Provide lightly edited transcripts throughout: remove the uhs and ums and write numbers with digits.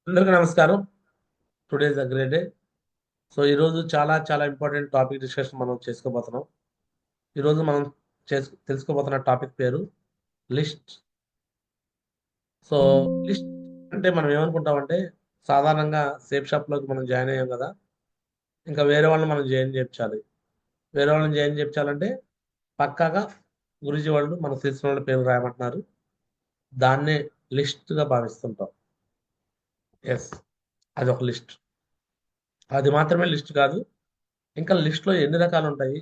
అందరికీ నమస్కారం. Today is a great day. So ఈరోజు చాలా చాలా ఇంపార్టెంట్ టాపిక్ డిస్కషన్ మనం చేసుకోబోతున్నాం. ఈరోజు మనం తెలుసుకోబోతున్న టాపిక్ పేరు లిస్ట్. సో లిస్ట్ అంటే మనం ఏమనుకుంటామంటే సాధారణంగా సేఫ్ షాప్లోకి మనం జాయిన్ అయ్యాం కదా, ఇంకా వేరే వాళ్ళని మనం జాయిన్ చేయించాలి. వేరే వాళ్ళని జాయిన్ చేయించాలంటే పక్కాగా గురూజీ వాళ్ళు మనకు తెలిసిన వాళ్ళ పేరు రాయమంటున్నారు. దాన్నే లిస్ట్గా భావిస్తుంటాం. ఎస్, అది ఒక లిస్ట్. అది మాత్రమే లిస్ట్ కాదు, ఇంకా లిస్ట్లో ఎన్ని రకాలు ఉంటాయి,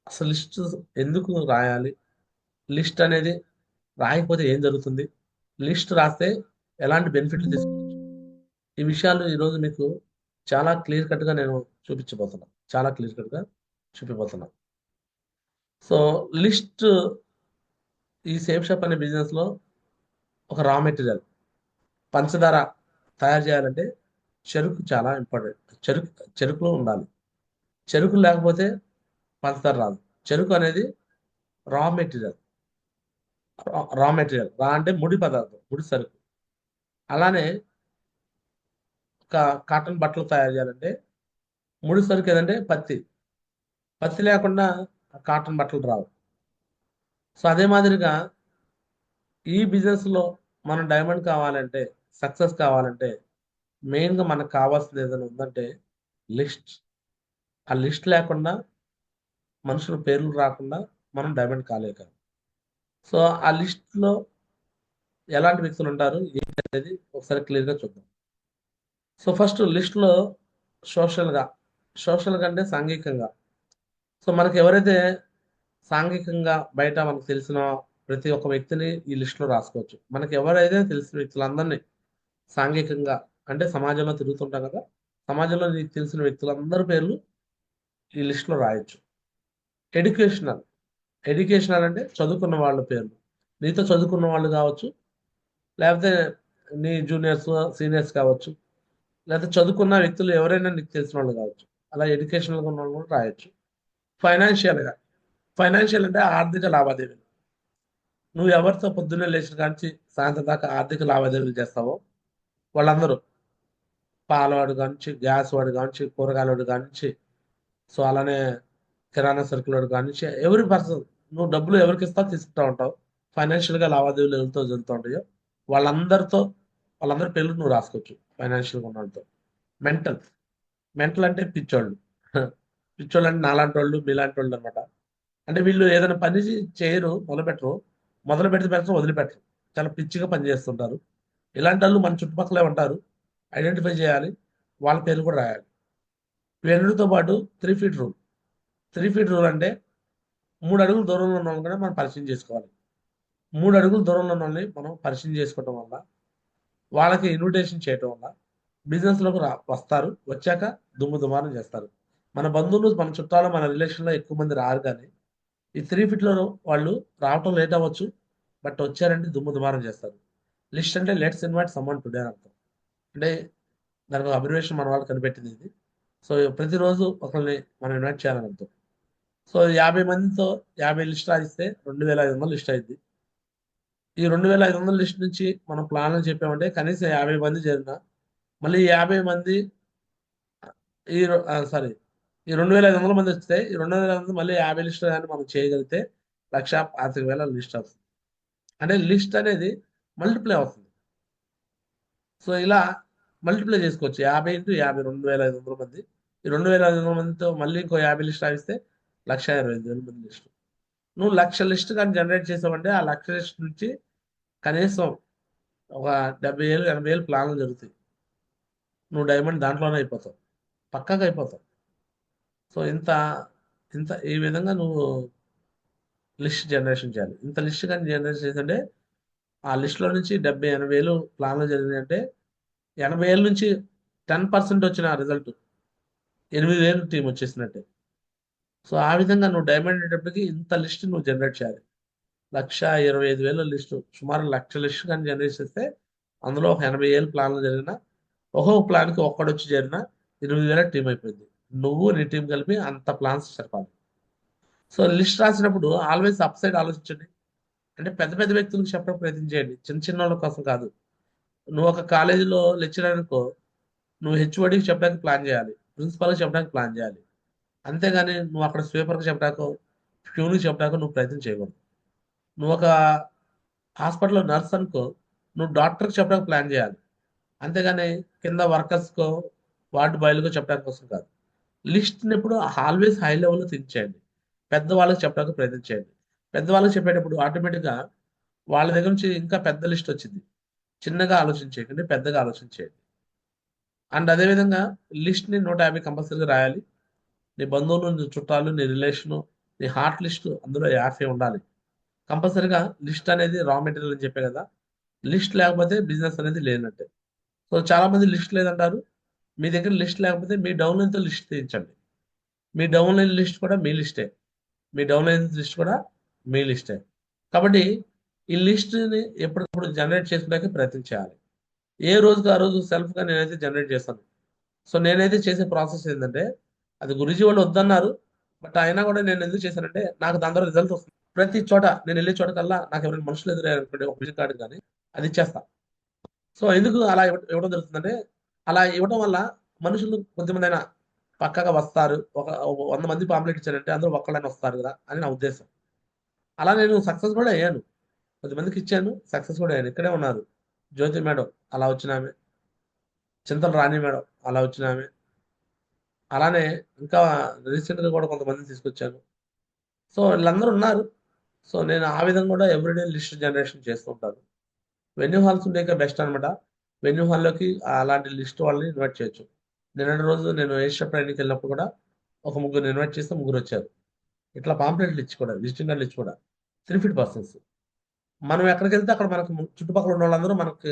అసలు లిస్ట్ ఎందుకు రాయాలి, లిస్ట్ అనేది రాయకపోతే ఏం జరుగుతుంది, లిస్ట్ రాస్తే ఎలాంటి బెనిఫిట్లు తీసుకోవచ్చు, ఈ విషయాలు ఈరోజు మీకు చాలా క్లియర్ కట్గా నేను చూపించబోతున్నాను. చాలా క్లియర్ కట్గా చూపిపోతున్నాను. సో లిస్ట్, ఈ సేఫ్ షాప్ అనే బిజినెస్లో ఒక రా మెటీరియల్. పంచదార తయారు చేయాలంటే చెరుకు చాలా ఇంపార్టెంట్. చెరుకు చెరుకులో ఉండాలి. చెరుకు లేకపోతే పంచదార రాదు. చెరుకు అనేది రా మెటీరియల్. రా మెటీరియల్, రా అంటే ముడి పదార్థం, ముడి సరుకు. అలానే ఒక కాటన్ బట్టలు తయారు చేయాలంటే ముడి సరుకు ఏదంటే పత్తి. పత్తి లేకుండా కాటన్ బట్టలు రావు. సో అదే మాదిరిగా ఈ బిజినెస్లో మనం డైమండ్ కావాలంటే, సక్సెస్ కావాలంటే మెయిన్గా మనకు కావాల్సింది ఏదైనా ఉందంటే లిస్ట్. ఆ లిస్ట్ లేకుండా, మనుషుల పేర్లు రాకుండా మనం డైమండ్ కాలేక. సో ఆ లిస్ట్లో ఎలాంటి వ్యక్తులు ఉంటారు ఏంటి అనేది ఒకసారి క్లియర్గా చూద్దాం. సో ఫస్ట్ లిస్ట్లో సోషల్గా, సోషల్గా అంటే సాంఘికంగా. సో మనకు ఎవరైతే సాంఘికంగా బయట మనకు తెలిసిన ప్రతి ఒక్క వ్యక్తిని ఈ లిస్టులో రాసుకోవచ్చు. మనకి ఎవరైతే తెలిసిన వ్యక్తులందరినీ సాంఘికంగా, అంటే సమాజంలో తిరుగుతుంటాం కదా, సమాజంలో నీకు తెలిసిన వ్యక్తులందరి పేర్లు ఈ లిస్టులో రాయొచ్చు. ఎడ్యుకేషనల్, ఎడ్యుకేషనల్ అంటే చదువుకున్న వాళ్ళ పేర్లు. నీతో చదువుకున్న వాళ్ళు కావచ్చు, లేకపోతే నీ జూనియర్స్ సీనియర్స్ కావచ్చు, లేకపోతే చదువుకున్న వ్యక్తులు ఎవరైనా నీకు తెలిసిన వాళ్ళు కావచ్చు. అలా ఎడ్యుకేషనల్గా ఉన్న వాళ్ళు కూడా రాయొచ్చు. ఫైనాన్షియల్గా, ఫైనాన్షియల్ అంటే ఆర్థిక లావాదేవీలు. నువ్వు ఎవరితో పొద్దున్నే లేచిన కాంచి సాయంత్రం దాకా ఆర్థిక లావాదేవీలు చేస్తావో వాళ్ళందరూ, పాలవాడు కానించి, గ్యాస్ వాడు కానించి, కూరగాయల వాడు కానించి, సో అలానే కిరాణా సరుకుల వాడు కానించి, ఎవరి పర్సన్ నువ్వు డబ్బులు ఎవరికి ఇస్తావు తీసుకుంటా ఉంటావు, ఫైనాన్షియల్గా లావాదేవీలు ఎవరితో జరుగుతూ ఉంటాయో వాళ్ళందరితో, వాళ్ళందరి పేర్లు నువ్వు రాసుకోవచ్చు ఫైనాన్షియల్గా ఉన్న వాళ్ళతో. మెంటల్, మెంటల్ అంటే పిచ్చోళ్ళు. పిచ్చోళ్ళు అంటే నాలాంటి వాళ్ళు మీలాంటి వాళ్ళు అనమాట. అంటే వీళ్ళు ఏదైనా పని చేయరు, మొదలుపెట్టరు, మొదలు పెడితే పెడతారు, వదిలిపెట్టరు. చాలా పిచ్చిగా పని చేస్తుంటారు. ఇలాంటి వాళ్ళు మన చుట్టుపక్కలే ఉంటారు. ఐడెంటిఫై చేయాలి, వాళ్ళ పేర్లు కూడా రాయాలి. వీళ్ళతో పాటు 3 ఫీట్ రూల్. 3 ఫీట్ రూల్ అంటే 3 అడుగుల దూరంలో ఉన్న వాళ్ళని కూడా మనం పరిచయం చేసుకోవాలి. 3 అడుగుల దూరంలో ఉన్న వాళ్ళని మనం పరిచయం చేసుకోవటం వల్ల, వాళ్ళకి ఇన్విటేషన్ చేయటం వల్ల బిజినెస్లోకి వస్తారు. వచ్చాక దుమ్ము దుమారం చేస్తారు. మన బంధువులు, మన చుట్టాలు, మన రిలేషన్లో ఎక్కువ మంది రారు, కానీ ఈ 3 ఫీట్లో వాళ్ళు రావటం లేట్ అవ్వచ్చు, బట్ వచ్చారంటే దుమ్ము దుమారం చేస్తారు. లిస్ట్ అంటే లెట్స్ ఇన్వైట్ సమ్మన్ టుడే అని అర్థం. అంటే దానికి అబ్రివేషన్ మన వాళ్ళు కనిపెట్టింది ఇది. సో ప్రతిరోజు ఒకరిని మనం ఇన్వైట్ చేయాలని అర్థం. సో 50 మందితో 50 లిస్ట్ రాయిస్తే 2500 లిస్ట్ అయింది. ఈ 2500 లిస్ట్ నుంచి మనం ప్లాన్లు చెప్పామంటే కనీసం 50 మంది చేరిన, మళ్ళీ ఈ 50 మంది, సారీ, ఈ 2500 మంది వస్తే ఈ 2500 మళ్ళీ 50 లిస్టులు కానీ మనం చేయగలిగితే 1,25,000 లిస్ట్ వస్తుంది. అంటే లిస్ట్ అనేది మల్టిప్లై అవుతుంది. సో ఇలా మల్టిప్లై చేసుకోవచ్చు. 50 × 50 2500 మంది. ఈ 2500 మందితో మళ్ళీ ఇంకో 50 లిస్ట్ రాయిస్తే 1,25,000 మంది లిస్ట్. నువ్వు 1,00,000 లిస్ట్ కానీ జనరేట్ చేసావంటే ఆ 1,00,000 లిస్ట్ నుంచి కనీసం ఒక 70,000 80,000 ప్లాన్లు జరుగుతాయి. నువ్వు డైమండ్ దాంట్లోనే అయిపోతావు, పక్కాగా అయిపోతావు. సో ఇంత ఇంత ఈ విధంగా నువ్వు లిస్ట్ జనరేషన్ చేయాలి. ఇంత లిస్ట్ కానీ జనరేట్ చేస్తుంటే ఆ లిస్ట్లో నుంచి 70,000 80,000 ప్లాన్లు జరిగినాయి అంటే 80,000 నుంచి 10% వచ్చిన రిజల్ట్ 8,000 టీం వచ్చేసినట్టే. సో ఆ విధంగా నువ్వు డైమండ్ అయ్యేటప్పటికి ఇంత లిస్ట్ నువ్వు జనరేట్ చేయాలి. 1,25,000 లిస్టు, సుమారు 1,00,000 లిస్ట్ కానీ జనరేట్ చేస్తే అందులో ఒక 80,000 ప్లాన్లు జరిగిన, ఒక్కొక్క ప్లాన్కి ఒక్కడొచ్చి చేరిన 8,000 టీం అయిపోయింది. నువ్వు నీ టీం కలిపి అంత ప్లాన్స్ చెప్పాలి. సో లిస్ట్ రాసినప్పుడు ఆల్వేస్ అప్ సైడ్ ఆలోచించండి. అంటే పెద్ద పెద్ద వ్యక్తులకు చెప్పడం ప్రయత్నం చేయండి, చిన్న చిన్న వాళ్ళ కోసం కాదు. నువ్వు ఒక కాలేజీలో లెక్చరర్ అనుకో, నువ్వు హెచ్ఓడికి చెప్పడానికి ప్లాన్ చేయాలి, ప్రిన్సిపాల్కి చెప్పడానికి ప్లాన్ చేయాలి. అంతేగాని నువ్వు అక్కడ స్వీపర్కి చెప్పడాకో ప్యూన్కి చెప్పడాకో నువ్వు ప్రయత్నం చేయకూడదు. నువ్వు ఒక హాస్పిటల్లో నర్స్ అనుకో, నువ్వు డాక్టర్కి చెప్పడానికి ప్లాన్ చేయాలి. అంతేగాని కింద వర్కర్స్కో వార్డు బాయ్లకో చెప్పడానికి కోసం కాదు. లిస్ట్ని ఎప్పుడు ఆల్వేస్ హై లెవెల్లో థింక్ చేయండి. పెద్దవాళ్ళకి చెప్పడానికి ప్రయత్నం చేయండి. పెద్దవాళ్ళకి చెప్పేటప్పుడు ఆటోమేటిక్గా వాళ్ళ దగ్గర నుంచి ఇంకా పెద్ద లిస్ట్ వచ్చింది. చిన్నగా ఆలోచించేయండి, పెద్దగా ఆలోచించేయండి. అండ్ అదేవిధంగా లిస్ట్ని 150 కంపల్సరీగా రాయాలి. నీ బంధువులు, నీ చుట్టాలు, నీ రిలేషను, నీ హార్ట్ లిస్ట్ అందులో 50 ఉండాలి. కంపల్సరీగా లిస్ట్ అనేది రా మెటీరియల్ అని చెప్పే కదా. లిస్ట్ లేకపోతే బిజినెస్ అనేది లేనట్టే. సో చాలా మంది లిస్ట్ లేదంటారు. మీ దగ్గర లిస్ట్ లేకపోతే మీ డౌన్లైన్తో లిస్ట్ తీయించండి. మీ డౌన్లైన్ లిస్ట్ కూడా మీ లిస్టే. మీ డౌన్లైన్ లిస్ట్ కూడా మీ లిస్టే. కాబట్టి ఈ లిస్ట్ని ఎప్పటికప్పుడు జనరేట్ చేసుకోవడానికి ప్రయత్నం చేయాలి. ఏ రోజుకి ఆ రోజు సెల్ఫ్గా నేనైతే జనరేట్ చేస్తాను. సో నేనైతే చేసే ప్రాసెస్ ఏంటంటే, అది గురూజీ వాళ్ళు వద్దన్నారు. బట్ అయినా కూడా నేను ఎందుకు చేశానంటే, నాకు దాని ద్వారా రిజల్ట్ వస్తుంది. ప్రతి చోట నేను వెళ్ళే చోట కల్లా నాకు ఎవరైనా మనుషులు ఎదురయ్యారనుకోండి, ఒక విజిట్ కార్డు కానీ అది ఇచ్చేస్తా. సో ఎందుకు అలా ఇవ్వడం జరుగుతుందంటే, అలా ఇవ్వడం వల్ల మనుషులు కొద్దిమంది అయినా పక్కగా వస్తారు. ఒక 100 మంది పాంప్లెట్ ఇచ్చారంటే అందరూ ఒక్కళ్ళైనా వస్తారు కదా అని నా ఉద్దేశం. అలా నేను సక్సెస్ కూడా అయ్యాను. కొద్దిమందికి ఇచ్చాను, సక్సెస్ కూడా అయ్యాను. ఇక్కడే ఉన్నారు జ్యోతి మేడం, అలా వచ్చిన ఆమె. చింతల రాణి మేడం, అలా వచ్చిన ఆమె. అలానే ఇంకా రీసెంట్గా కూడా కొంతమందిని తీసుకొచ్చాను. సో వీళ్ళందరూ ఉన్నారు. సో నేను ఆ విధంగా కూడా ఎవ్రీడే లిస్ట్ జనరేషన్ చేస్తూ ఉంటాను. వెన్యూ హాల్స్ ఉండేక బెస్ట్ అనమాట. వెన్యూ హాల్లోకి అలాంటి లిస్ట్ వాళ్ళని ఇన్వైట్ చేయొచ్చు. నిన్నటి రోజు నేను ఏషియా ట్రైనింగ్కి వెళ్ళినప్పుడు కూడా ఒక ముగ్గురు ఇన్వైట్ చేస్తే ముగ్గురు వచ్చారు. ఇట్లా పాంప్లెట్లు ఇచ్చి కూడా, విజిటింగ్ కార్డులు ఇచ్చి కూడా 3 ఫీట్ పర్సన్స్. మనం ఎక్కడికి వెళ్తే అక్కడ మనకు చుట్టుపక్కల ఉన్న వాళ్ళందరూ మనకు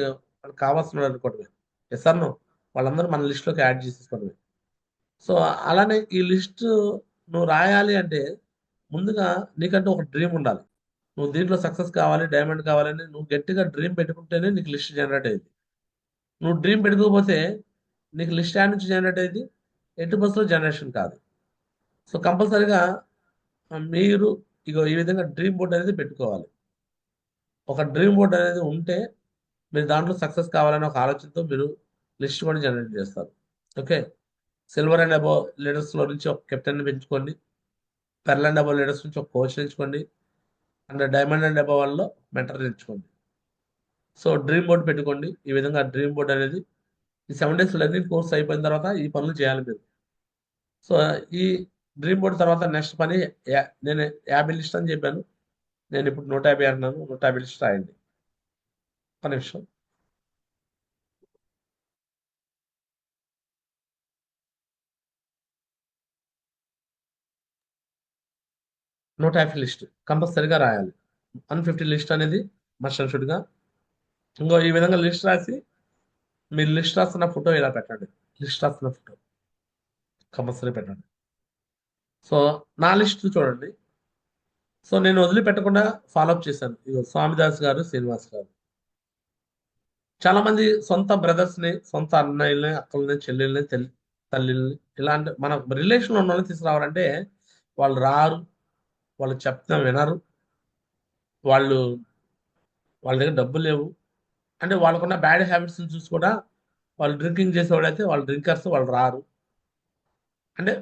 కావాల్సిన వాళ్ళు అనుకోవడమే. ఎస్ ఆర్ నో, వాళ్ళందరూ మన లిస్ట్లోకి యాడ్ చేసేసుకోవడమే. సో అలానే ఈ లిస్ట్ నువ్వు రాయాలి అంటే ముందుగా నీకంటూ ఒక డ్రీమ్ ఉండాలి. నువ్వు దీంట్లో సక్సెస్ కావాలి, డైమండ్ కావాలని నువ్వు గట్టిగా డ్రీమ్ పెట్టుకుంటేనే నీకు లిస్ట్ జనరేట్ అయ్యింది. నువ్వు డ్రీమ్ పెట్టుకోకపోతే నీకు లిస్ట్ యాడ్ నుంచి జనరేట్ అయ్యింది, ఎట్టి బస్సులో జనరేషన్ కాదు. సో కంపల్సరీగా మీరు ఇగో ఈ విధంగా డ్రీమ్ బోర్డ్ అనేది పెట్టుకోవాలి. ఒక డ్రీమ్ బోర్డ్ అనేది ఉంటే మీరు దాంట్లో సక్సెస్ కావాలనే ఒక ఆలోచనతో మీరు లిస్ట్ కూడా జనరేట్ చేస్తారు. ఓకే. సిల్వర్ అండ్ అబోవ్ లీడర్స్లో నుంచి ఒక కెప్టెన్ పెంచుకోండి. పెర్ల్ అండ్ అబోవ్ లీడర్స్ నుంచి ఒక కోచ్ ఎంచుకోండి. అండ్ డైమండ్ అండ్ అబోవ్ వాళ్ళలో మెంటర్ ఎంచుకోండి. సో డ్రీమ్ బోర్డ్ పెట్టుకోండి. ఈ విధంగా డ్రీమ్ బోర్డ్ అనేది ఈ 7 డేస్ లెర్నింగ్ కోర్స్ అయిపోయిన తర్వాత ఈ పనులు చేయాలి మీరు. సో ఈ డ్రీమ్ బోర్డ్ తర్వాత నెక్స్ట్ పని నేను 50 లిస్ట్ అని చెప్పాను. నేను ఇప్పుడు 150 అంటున్నాను. 150 లిస్ట్ రాయండి. ఒక నిమిషం. నూట యాభై లిస్ట్ కంపల్సరీగా రాయాలి. 150 లిస్ట్ అనేది మస్ట్ అండ్ షుడ్గా. ఇంకో ఈ విధంగా లిస్ట్ రాసి మీరు లిస్ట్ రాస్తున్న ఫోటో ఇలా పెట్టండి. లిస్ట్ రాస్తున్న ఫోటో కంపల్సరీ పెట్టండి. సో నా లిస్ట్ చూడండి. సో నేను వదిలిపెట్టకుండా ఫాలోఅప్ చేశాను. ఇగో స్వామిదాస్ గారు, శ్రీనివాస్ గారు. చాలా మంది సొంత బ్రదర్స్ని, సొంత అన్నయ్యల్ని, అక్కల్ని, చెల్లెల్ని, తల్లిల్ని, ఇలాంటి మన రిలేషన్లో ఉన్న వాళ్ళని తీసుకురావాలంటే వాళ్ళు రారు, వాళ్ళు చెప్తే వినరు, వాళ్ళు వాళ్ళ దగ్గర డబ్బులు లేవు. అంటే వాళ్ళకున్న బ్యాడ్ హ్యాబిట్స్ని చూసి కూడా వాళ్ళు డ్రింకింగ్ చేసేవాడైతే వాళ్ళు డ్రింకర్స్, వాళ్ళు రారు. అంటే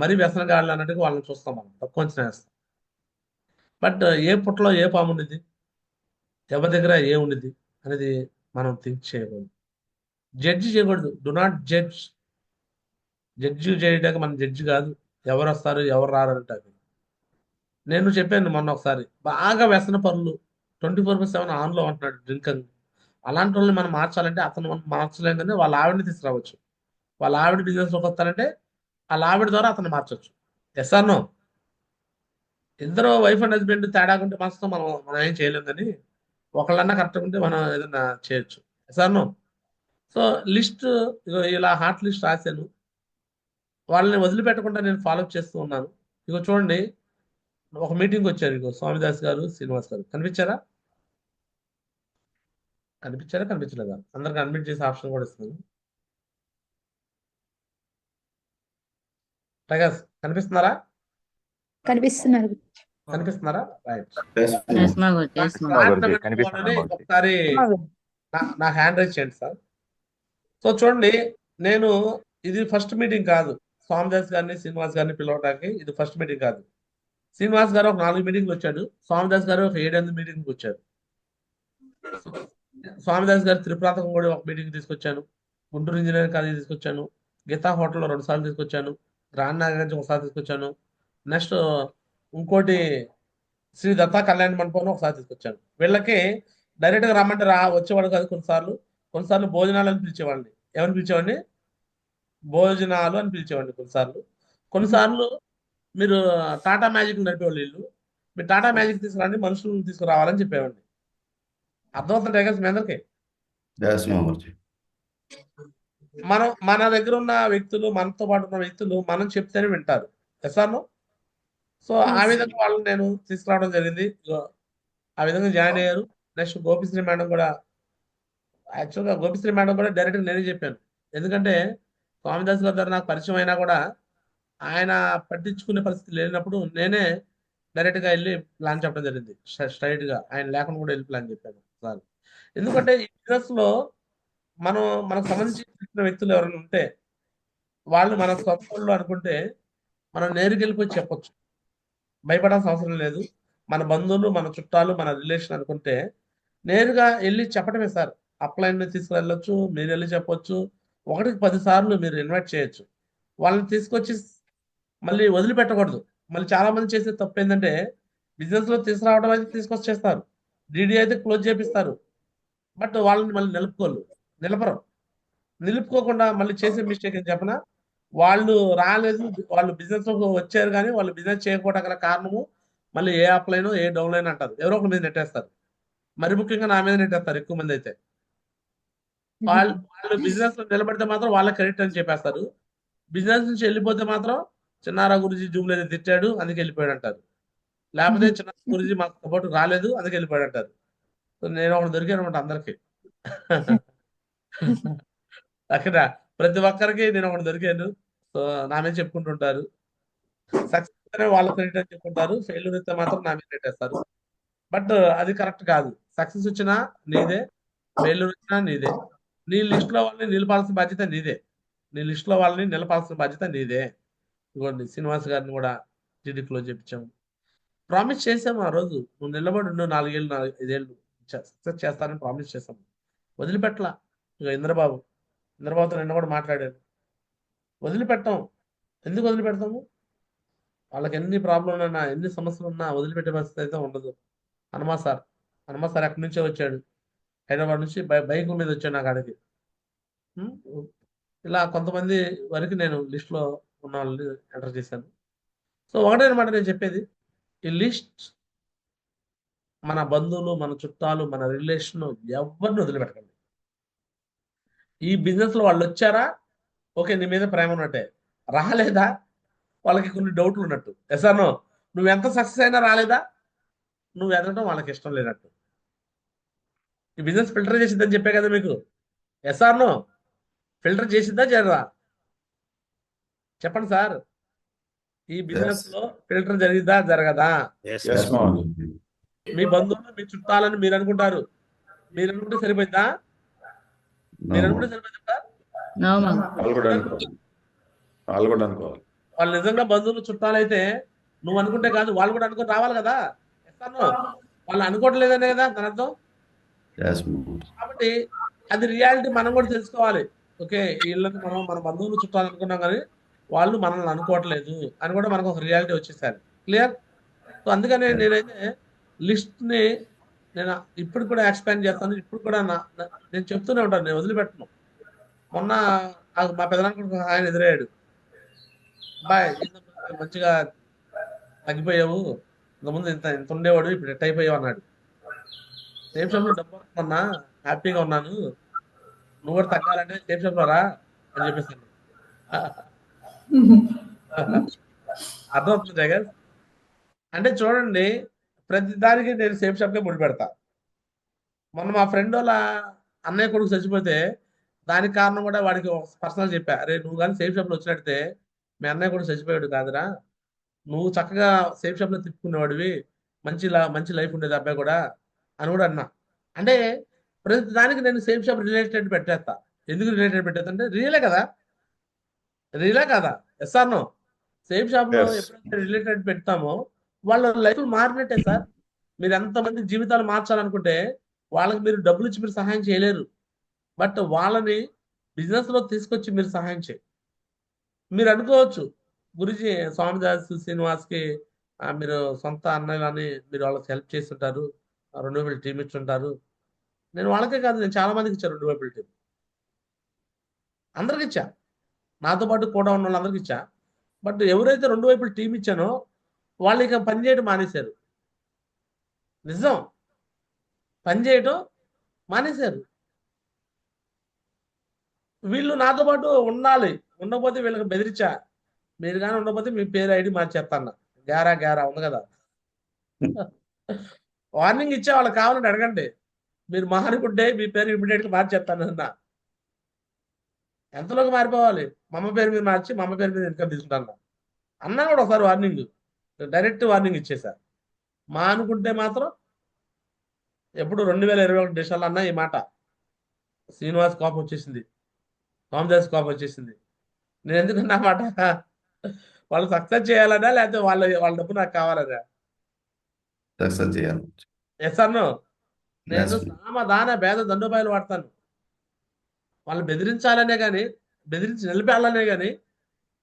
మరీ వ్యసనగాళ్ళు అన్నట్టుగా వాళ్ళని చూస్తాం, మనం తక్కువ అంచనా వేస్తాం. బట్ ఏ పుట్టలో ఏ పాము ఉండిద్ది, ఎవరి దగ్గర ఏ ఉండిద్ది అనేది మనం థింక్ చేయకూడదు. జడ్జి చేయకూడదు. Do not judge. జడ్జి చేయడానికి మనం జడ్జి కాదు. ఎవరు వస్తారు ఎవరు రారు అంటారు. నేను చెప్పాను మొన్న ఒకసారి, బాగా వ్యసన పనులు 24/7 ఆన్లో ఉంటున్నాడు డ్రింకింగ్. అలాంటి వాళ్ళని మనం మార్చాలంటే అతను మనం మార్చలేం, కానీ వాళ్ళ ఆవిడని తీసుకురావచ్చు. వాళ్ళ ఆవిడ బిజినెస్లోకి వస్తానంటే వాళ్ళ ఆవిడ ద్వారా అతను మార్చొచ్చు. Yes or no? ఇద్దరు వైఫ్ అండ్ హస్బెండ్ తేడా ఉంటే మాత్రం మనం మనం ఏం చేయలేం, కానీ ఒకళ్ళన్నా కరెక్ట్గా ఉంటే మనం ఏదైనా చేయొచ్చు. Yes or no? So list ఇలా హార్ట్ లిస్ట్ రాశాను. వాళ్ళని వదిలిపెట్టకుండా నేను ఫాలో చేస్తూ ఉన్నాను. ఇగో చూడండి, ఒక మీటింగ్ వచ్చారు. ఇగో స్వామిదాస్ గారు, శ్రీనివాస్ గారు కనిపించారా? కనిపించారా, కనిపించలేదా? అందరికి అడ్మిట్ చేసే ఆప్షన్ కూడా ఇస్తుంది. టైగర్స్ కనిపిస్తున్నారా? కనిపిస్తున్నారు. కనిపిస్తున్నారా? Right. Yes, Maguti. Yes, Maguti. ఒకసారి నా హ్యాండ్ రైజ్ చేయండి సార్. సో చూడండి, నేను ఇది ఫస్ట్ మీటింగ్ కాదు. స్వామిదాస్ గారిని శ్రీనివాస్ గారిని పిలవడానికి ఇది ఫస్ట్ మీటింగ్ కాదు. శ్రీనివాస్ గారు ఒక 4 మీటింగ్లు వచ్చాడు. స్వామిదాస్ గారు ఒక 7-8 మీటింగ్కి వచ్చారు. స్వామిదాస్ గారు త్రిపురాతకం కూడా ఒక మీటింగ్ తీసుకొచ్చాను. గుంటూరు ఇంజనీరింగ్ కాలేజ్ తీసుకొచ్చాను. గీతా హోటల్లో 2 సార్లు తీసుకొచ్చాను. గ్రాండ్ నాగార్జున ఒకసారి తీసుకొచ్చాను. నెక్స్ట్ ఇంకోటి శ్రీ దత్తా కళ్యాణ మండపంలో ఒకసారి తీసుకొచ్చాను. వీళ్ళకి డైరెక్ట్ గా రమ్మంటే వచ్చేవాడు కాదు. కొన్నిసార్లు భోజనాలు అని పిలిచేవాడిని. ఏమని పిలిచేవాడిని? భోజనాలు అని పిలిచేవాడిని కొన్నిసార్లు మీరు టాటా మ్యాజిక్ నడిపేవాళ్ళు వీళ్ళు. మీరు టాటా మ్యాజిక్ తీసుకురండి, మనుషులను తీసుకురావాలని చెప్పేవాడిని. అర్థమవుతుంటే కదా మీ అందరికి? ఎస్ మామూర్జీ. మన దగ్గర ఉన్న వ్యక్తులు, మనతో పాటు ఉన్న వ్యక్తులు మనం చెప్తేనే వింటారు. ఎస్ఆర్ను. సో ఆ విధంగా వాళ్ళని నేను తీసుకురావడం జరిగింది. ఆ విధంగా జాయిన్ అయ్యారు. నెక్స్ట్ గోపిశ్రీ మేడం కూడా, యాక్చువల్గా గోపిశ్రీ మేడం కూడా డైరెక్ట్గా నేనే చెప్పాను. ఎందుకంటే స్వామిదాస్ గారి దగ్గర నాకు పరిచయం అయినా కూడా ఆయన పట్టించుకునే పరిస్థితి లేనప్పుడు నేనే డైరెక్ట్గా వెళ్ళి ప్లాన్ చెప్పడం జరిగింది. స్ట్రైట్గా ఆయన లేకుండా కూడా వెళ్ళి ప్లాన్ చెప్పాను సార్. ఎందుకంటే ఈ బిజినెస్లో మనకు సంబంధించిన వ్యక్తులు ఎవరైనా ఉంటే వాళ్ళు మన సొంత వాళ్ళు అనుకుంటే మనం నేరుగా వెళ్ళిపోయి చెప్పొచ్చు. భయపడాల్సిన అవసరం లేదు. మన బంధువులు, మన చుట్టాలు, మన రిలేషన్ అనుకుంటే నేరుగా వెళ్ళి చెప్పడమే సార్. అప్లైన్ తీసుకువెళ్ళొచ్చు, మీరు వెళ్ళి చెప్పొచ్చు. 1కి 10 సార్లు మీరు ఇన్వైట్ చేయొచ్చు. వాళ్ళని తీసుకొచ్చి మళ్ళీ వదిలిపెట్టకూడదు. మళ్ళీ చాలా మంది చేసే తప్పు ఏంటంటే బిజినెస్లో తీసుకురావడం అయితే తీసుకొచ్చి చేస్తారు. డీడీ అయితే క్లోజ్ చేపిస్తారు. బట్ వాళ్ళని మళ్ళీ నిలపరు. నిలుపుకోకుండా మళ్ళీ చేసే మిస్టేక్ ఏం చెప్పనా? వాళ్ళు రాలేదు, వాళ్ళు బిజినెస్ లోకి వచ్చారు కానీ వాళ్ళు బిజినెస్ చేయకపోవడం గల కారణము మళ్ళీ ఏ అప్లైన్ ఏ డౌన్ లైన్ అంటారు. ఎవరో ఒక మీద నెట్టేస్తారు. మరి ముఖ్యంగా నా మీద నెట్టేస్తారు ఎక్కువ మంది అయితే. వాళ్ళు బిజినెస్ లో నిలబడితే మాత్రం వాళ్ళ క్రెడిట్ అని చెప్పేస్తారు. బిజినెస్ నుంచి వెళ్ళిపోతే మాత్రం చిన్నారా గురించి జూమ్ లేదు తిట్టాడు అందుకే వెళ్ళిపోయాడు అంటారు. లేకపోతే చిన్నారా గురించి మాకు సపోర్ట్ రాలేదు అందుకే వెళ్ళిపోయాడు అంటారు. సో నేను ఒకటి దొరికాను అనమాట అందరికి. అక్కడ ప్రతి ఒక్కరికి నేను ఒకటి దొరికాను. సో నా మీద చెప్పుకుంటుంటారు. సక్సెస్ అనే వాళ్ళ క్రెడిట్ అని చెప్పుకుంటారు. ఫెయిల్యూర్ అయితే మాత్రం నా మీద పెట్టేస్తారు. బట్ అది కరెక్ట్ కాదు. సక్సెస్ వచ్చినా నీదే, ఫెయిల్యూర్ వచ్చినా నీదే. నీ లిస్ట్ లో వాళ్ళని నిలపాల్సిన బాధ్యత నీదే. ఇదిగోండి శ్రీనివాస్ గారిని కూడా జీడీ క్లోజ్ చేయించాము. ప్రామిస్ చేసాము ఆ రోజు. నువ్వు నిలబడి 4 ఏళ్ళు 5 ఏళ్ళు సక్సెస్ చేస్తానని ప్రామిస్ చేసాము. వదిలిపెట్టలా. ఇక ఇంద్రబాబుతో నిన్న కూడా మాట్లాడాను. వదిలిపెట్టాం. ఎందుకు వదిలిపెడతాము? వాళ్ళకి ఎన్ని ప్రాబ్లం ఉన్నా, ఎన్ని సమస్యలు ఉన్నా వదిలిపెట్టే పరిస్థితి అయితే ఉండదు. హనుమా సార్ ఎక్కడి నుంచే వచ్చాడు. హైదరాబాద్ నుంచి బైక్ మీద వచ్చాడు నా కాడికి. ఇలా కొంతమంది వరకు నేను లిస్ట్లో ఉన్న వాళ్ళని ఎంటర్ చేశాను. సో ఒకటే అనమాట నేను చెప్పేది, ఈ లిస్ట్ మన బంధువులు, మన చుట్టాలు, మన రిలేషన్ ఎవరిని వదిలిపెట్టకండి. ఈ బిజినెస్ లో వాళ్ళు వచ్చారా, ఓకే నీ మీద ప్రేమ ఉన్నట్టే. రాలేదా, వాళ్ళకి కొన్ని డౌట్లు ఉన్నట్టు. ఎసానో నువ్వు ఎంత సక్సెస్ అయినా రాలేదా, నువ్వు ఎదగడం వాళ్ళకి ఇష్టం లేనట్టు. ఈ బిజినెస్ ఫిల్టర్ చేసిద్దని చెప్పే కదా మీకు. ఎసానో ఫిల్టర్ చేసిద్దా జరదా? చెప్పండి సార్. ఈ బిజినెస్ లో ఫిల్టర్ జరిగిద్దా జరగదా? ఎస్ మామూర్జీ. మీ బంధువులు, మీ చుట్టాలని మీరు అనుకుంటారు. మీరు అనుకుంటే సరిపోయిందా? మీరు అనుకుంటే సరిపోయిందా? వాళ్ళు కూడా అనుకోవాలి. వాళ్ళు నిజంగా బంధువులు చుట్టాలైతే నువ్వు అనుకుంటే కాదు, వాళ్ళు కూడా అనుకుని రావాలి కదా. ఎస్తాను వాళ్ళు అనుకోవట్లేదనే కదా దాని అర్థం. కాబట్టి అది రియాలిటీ మనం కూడా తెలుసుకోవాలి. ఓకే వీళ్ళకి మనం మన బంధువులు చుట్టాలు అనుకున్నాం కానీ వాళ్ళు మనల్ని అనుకోవట్లేదు అని కూడా మనకు ఒక రియాలిటీ వచ్చేసారు. క్లియర్? సో అందుకనే నేనైతే లిస్ట్ని నేను ఇప్పుడు కూడా ఎక్స్పాండ్ చేస్తాను. ఇప్పుడు కూడా నేను చెప్తూనే ఉంటాను, నేను వదిలిపెట్టను. మొన్న మా పెదనాన్న ఆయన ఎదురయ్యాడు. బాయ్ మంచిగా తగ్గిపోయావు, ఇంతకుముందు ఇంత ఉండేవాడు, ఇప్పుడు ఎట్ అయిపోయావు అన్నాడు. సేమ్ షాప్ లో డబ్బు వస్తున్నా, హ్యాపీగా ఉన్నాను, నువ్వు కూడా తగ్గాలంటే సేమ్ షాప్ లో రా అని చెప్పేసాను. అర్థమవుతుంది జగన్? అంటే చూడండి, ప్రతి దానికి నేను సేమ్ షాప్కే ముడి పెడతా. మొన్న మా ఫ్రెండ్ వాళ్ళ అన్నయ్య కొడుకు చచ్చిపోతే దానికి కారణం కూడా వాడికి పర్సనల్ చెప్పా, అరే నువ్వు కానీ సేమ్ షాప్ లో వచ్చినట్టే మీ అన్నయ్య కూడా చచ్చిపోయాడు కాదురా, నువ్వు చక్కగా సేఫ్ షాప్ లో తిప్పుకునేవాడివి, మంచి లైఫ్ ఉండేది అబ్బాయి కూడా అని కూడా అన్నా. అంటే ప్రతి దానికి నేను సేమ్ షాప్ రిలేటెడ్ పెట్టేస్తా. ఎందుకు రిలేటెడ్ పెట్టేస్తా అంటే రియలే కదా, రియలే కదా, ఎస్ఆర్ నో. సేమ్ షాప్ లో Yes. ఎప్పుడైతే రిలేటెడ్ పెడతామో వాళ్ళ లైఫ్ మారినట్టే సార్. మీరు ఎంతమంది జీవితాలు మార్చాలనుకుంటే వాళ్ళకి మీరు డబ్బులు ఇచ్చి మీరు సహాయం చేయలేరు. బట్ వాళ్ళని బిజినెస్ లో తీసుకొచ్చి మీరు సహాయం చేయండి. మీరు అనుకోవచ్చు గురుజీ స్వామిదాస్ శ్రీనివాస్కి మీరు సొంత అన్నయ్యలని మీరు వాళ్ళకి హెల్ప్ చేస్తుంటారు, 2 వైపుల టీం ఇచ్చుంటారు. నేను వాళ్ళకే కాదు, నేను చాలా మందికి ఇచ్చాను 2 వైపుల టీం, అందరికి ఇచ్చా, నాతో పాటు కూడా ఉన్న వాళ్ళందరికీ ఇచ్చా. బట్ ఎవరైతే 2 వైపుల టీం ఇచ్చానో వాళ్ళు ఇక పని చేయడం మానేశారు. నిజం, పని చేయడం మానేశారు. వీళ్ళు నాతో పాటు ఉండాలి, ఉండకపోతే వీళ్ళకి బెదిరించా, మీరు కానీ ఉండకపోతే మీ పేరు ఐడి మార్చేస్తాను. గారా గారా ఉంది కదా, వార్నింగ్ ఇచ్చే వాళ్ళకి కావాలంటే అడగండి, మీరు మారుకుంటే మీ పేరు ఇమీడియట్ గా మార్చేస్తాను అన్న. ఎంతలోకి మారిపోవాలి, మా అమ్మ పేరు మీద మార్చి మా అమ్మ పేరు మీద ఇన్కమ్ తీసుకుంటాను అన్నా కూడా ఒకసారి వార్నింగ్, డైరెక్ట్ వార్నింగ్ ఇచ్చేసా. మా అనుకుంటే మాత్రం ఎప్పుడు 2021 డిసెంబర్ అన్న ఈ మాట, శ్రీనివాస్ కోపం వచ్చేసింది, రామదాస్ కోపం వచ్చేసింది. నేను ఎందుకన్నా మాట, వాళ్ళు సక్సెస్ చేయాలనా లేకపోతే వాళ్ళ డబ్బు నాకు కావాలనా? సక్సెస్ చేయాలి. ఎస్ అన్నో. నేను Yes. సామ దాన భేద దండోపాయాలు వాడతాను. వాళ్ళు బెదిరించాలనే కానీ, బెదిరించి నిలిపేయాలనే కానీ.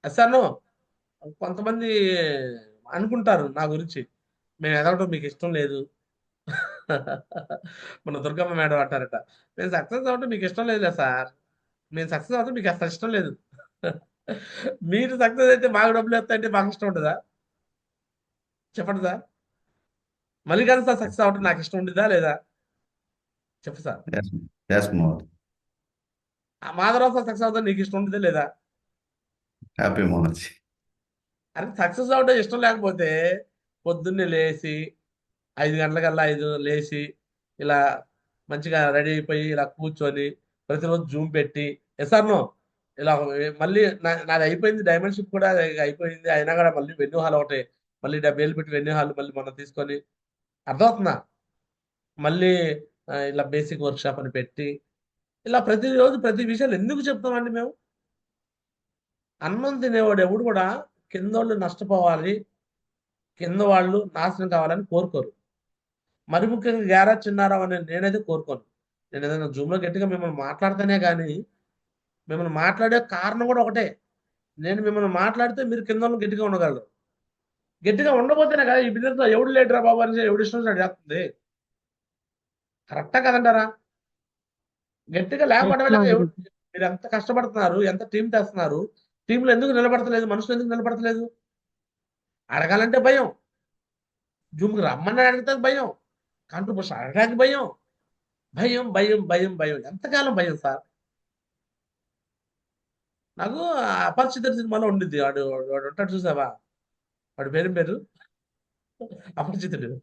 ఎస్ అన్నో. కొంతమంది అనుకుంటారు నా గురించి, మేము ఎదగడం మీకు ఇష్టం లేదు. మన దుర్గమ్మ మేడం అంటారట, నేను సక్సెస్ అవ్వడం మీకు ఇష్టం లేదులే సార్, మేము సక్సెస్ అవ్వడం మీకు అసలు ఇష్టం లేదు. మీరు సక్సెస్ అయితే మాకు డబ్బులు వస్తాయంటే మాకు ఇష్టం ఉంటుందా? చెప్పండి సార్. మల్లికార్జున సార్ సక్సెస్ అవ్వడం నాకు ఇష్టం ఉంటుందా లేదా? చెప్పు సార్. Yes. Yes, Mohan. ఆ మాధవరావు సార్ సక్సెస్ అవుతా నీకు ఇష్టం ఉంటుందా లేదా? Happy Mohan. అరే సక్సెస్ అవడం ఇష్టం లేకపోతే పొద్దున్నే లేచి 5 గంటలకల్లా లేచి ఇలా మంచిగా రెడీ అయిపోయి ఇలా కూర్చొని ప్రతిరోజు జూమ్ పెట్టి ఎస్ఆర్నో ఇలా మళ్ళీ నాది అయిపోయింది, డైమండ్ షిప్ కూడా అయిపోయింది, అయినా కూడా మళ్ళీ వెన్యూ హాల్ ఒకటి, మళ్ళీ 70,000 పెట్టి వెన్యూ హాల్ మళ్ళీ మనం తీసుకొని, అర్థమవుతుందా? మళ్ళీ ఇలా బేసిక్ వర్క్ షాప్ అని పెట్టి ఇలా ప్రతిరోజు ప్రతి విషయాలు ఎందుకు చెప్తామండి మేము? అన్నం తినేవాడు ఎవడు కూడా కిందోళ్ళు నష్టపోవాలి, కింద వాళ్ళు నాశనం కావాలని కోరుకోరు. మరి ముఖ్యంగా గ్యారా చిన్నారావు అని నేనైతే కోరుకోను. నేను ఏదైనా జూమ్లో గట్టిగా మిమ్మల్ని మాట్లాడితేనే కానీ, మిమ్మల్ని మాట్లాడే కారణం కూడా ఒకటే, నేను మిమ్మల్ని మాట్లాడితే మీరు కింద వాళ్ళు గట్టిగా ఉండగలరు. గట్టిగా ఉండబోతేనే కదా ఈ బిజినెస్ లో ఎవడు లేడురా బాబు అని ఎవడు ఇష్టం వచ్చినట్టు చేస్తుంది. కరెక్టా కదంటారా? గట్టిగా లేకపోవడం వల్ల మీరు ఎంత కష్టపడుతున్నారు, ఎంత టీం తెస్తున్నారు, టీంలో ఎందుకు నిలబడతలేదు, మనుషులు ఎందుకు నిలబడతలేదు? అడగాలంటే భయం, జూమ్కి రమ్మని అడిగితే భయం, కాంట్రిబ్యూషన్ అడగడానికి భయం, భయం భయం భయం భయం. ఎంతకాలం భయం సార్? నాకు అపరిచిత సినిమాలో ఉండిద్ది, వాడు వాడు ఉంటాడు చూసావా, వాడి పేరు అపరిచితుడు.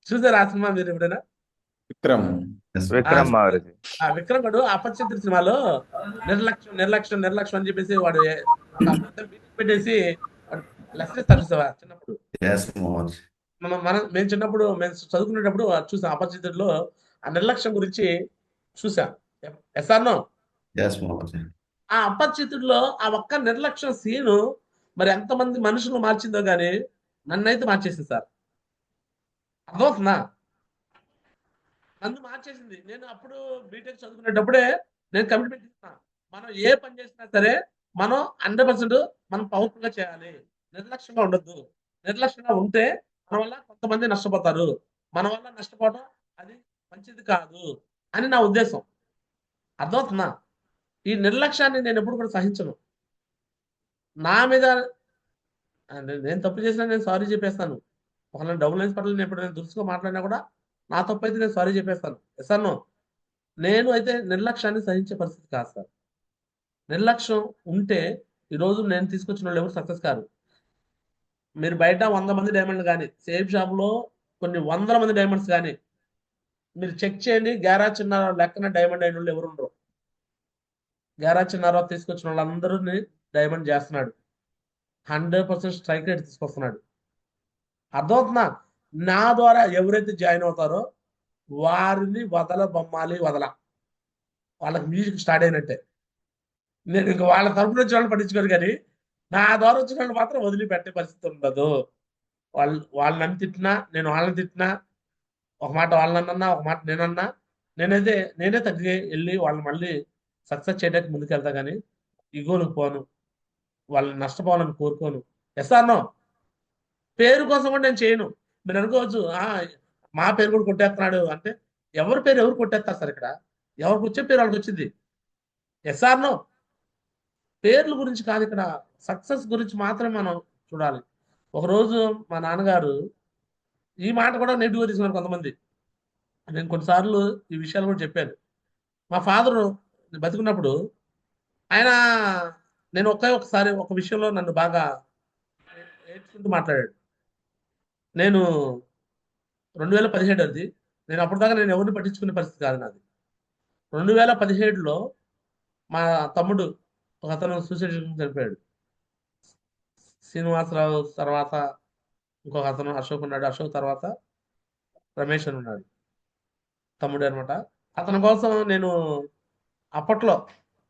చూసారా ఆ సినిమా మీరు ఎప్పుడైనా? విక్రమ్. Yes. విక్రమ్ మారుతి. ఆ విక్రమ్ గడు అపరిచితుడు సినిమాలో నిర్లక్ష్యం నిర్లక్ష్యం నిర్లక్ష్యం అని చెప్పేసి వాడు ఒక మీటింగ్ పెట్టేసి లెసన్ ఇస్తాడు చూసావా చిన్నప్పుడు. Yes, Mohan. మేము చిన్నప్పుడు మేము చదువుకునేటప్పుడు చూసాం అపరిచితుడిలో ఆ నిర్లక్ష్యం గురించి చూసాం. ఎస్ఆర్నో. Yes, Mohan. ఆ అపరిచితుడిలో ఆ ఒక్క నిర్లక్ష్యం సీను మరి ఎంతమంది మనుషులు మార్చిందో గానీ నన్నైతే మార్చేసింది సార్. అర్థమవుతుందా? నన్ను మార్చేసింది. నేను అప్పుడు బీటెక్ చదువుకునేటప్పుడే నేను కమిట్మెంట్ ఇస్తున్నా, మనం ఏ పని చేసినా సరే మనం 100% మనం పవర్ఫుల్ గా చేయాలి, నిర్లక్ష్యంగా ఉండొద్దు. నిర్లక్ష్యంగా ఉంటే మన వల్ల కొంతమంది నష్టపోతారు, మన వల్ల నష్టపోవడం అది మంచిది కాదు అని నా ఉద్దేశం. అర్థమవుతుందా? ఈ నిర్లక్ష్యాన్ని నేను ఎప్పుడు కూడా సహించను. నా మీద నేను తప్పు చేసినా నేను సారీ చెప్పేస్తాను. ఒకవేళ డబుల్ లైన్స్ పట్ల నేను ఎప్పుడైనా దురుసుగా మాట్లాడినా కూడా నా తప్పు అయితే నేను సారీ చెప్పేస్తాను. సార్ నో, నేను అయితే నిర్లక్ష్యాన్ని సహించే పరిస్థితి కాదు సార్. నిర్లక్ష్యం ఉంటే ఈరోజు నేను తీసుకొచ్చిన వాళ్ళు ఎవరు సక్సెస్ కాదు. మీరు బయట 100 మంది డైమండ్ కానీ సేఫ్ షాప్లో కొన్ని వందల మంది డైమండ్స్ కానీ మీరు చెక్ చేయండి, గ్యారా చిన్నారావు లెక్కన డైమండ్ అయిన వాళ్ళు ఎవరు ఉండరు. గ్యారా చిన్నారావు తీసుకొచ్చిన వాళ్ళందరూ డైమండ్ చేస్తున్నాడు, 100% స్ట్రైక్ రేట్ తీసుకొస్తున్నాడు. అర్థమవుతుందా? నా ద్వారా ఎవరైతే జాయిన్ అవుతారో వారిని బొమ్మాలి వాళ్ళకి మ్యూజిక్ స్టార్ట్ అయినట్టే. నేను ఇంక వాళ్ళ తరపున వచ్చిన వాళ్ళు పట్టించుకోరు కానీ నా ద్వారా వచ్చిన వాళ్ళు మాత్రం వదిలిపెట్టే పరిస్థితి ఉండదు. వాళ్ళు నన్ను తిట్టినా, నేను వాళ్ళని తిట్టినా, ఒక మాట వాళ్ళనన్నా, ఒక మాట నేనన్నా, నేనే తగ్గి వెళ్ళి వాళ్ళు మళ్ళీ సక్సెస్ చేయడానికి ముందుకెళ్తా కానీ ఇగోలకు పోను, వాళ్ళని నష్టపోవాలని కోరుకోను. ఎస్ఆర్నో పేరు కోసం కూడా నేను చేయను. మీరు అనుకోవచ్చు మా పేరు కూడా కొట్టేస్తున్నాడు అంటే, ఎవరి పేరు ఎవరు కొట్టేస్తారు సార్? ఇక్కడ ఎవరికి వచ్చే పేరు వాళ్ళకి వచ్చింది. ఎస్ఆర్నో పేర్ల గురించి కాదు, ఇక్కడ సక్సెస్ గురించి మాత్రమే మనం చూడాలి. ఒకరోజు మా నాన్నగారు ఈ మాట కూడా నెగిటివ్గా తీసుకున్నారు కొంతమంది. నేను కొన్నిసార్లు ఈ విషయాలు కూడా చెప్పాను. మా ఫాదరు బతికున్నప్పుడు ఆయన నేను ఒకసారి ఒక విషయంలో నన్ను బాగా ఏడ్చుకుంటూ మాట్లాడాడు. నేను 2017 అది. నేను అప్పటిదాకా నేను ఎవరిని పట్టించుకునే పరిస్థితి కాదు నాది. 2017లో మా తమ్ముడు ఒక అతను సూసైడ్ చేసుకుని చనిపోయాడు. శ్రీనివాసరావు తర్వాత ఇంకొక అతను అశోక్ ఉన్నాడు. అశోక్ తర్వాత రమేష్ అని ఉన్నాడు, తమ్ముడు అనమాట. అతని కోసం నేను అప్పట్లో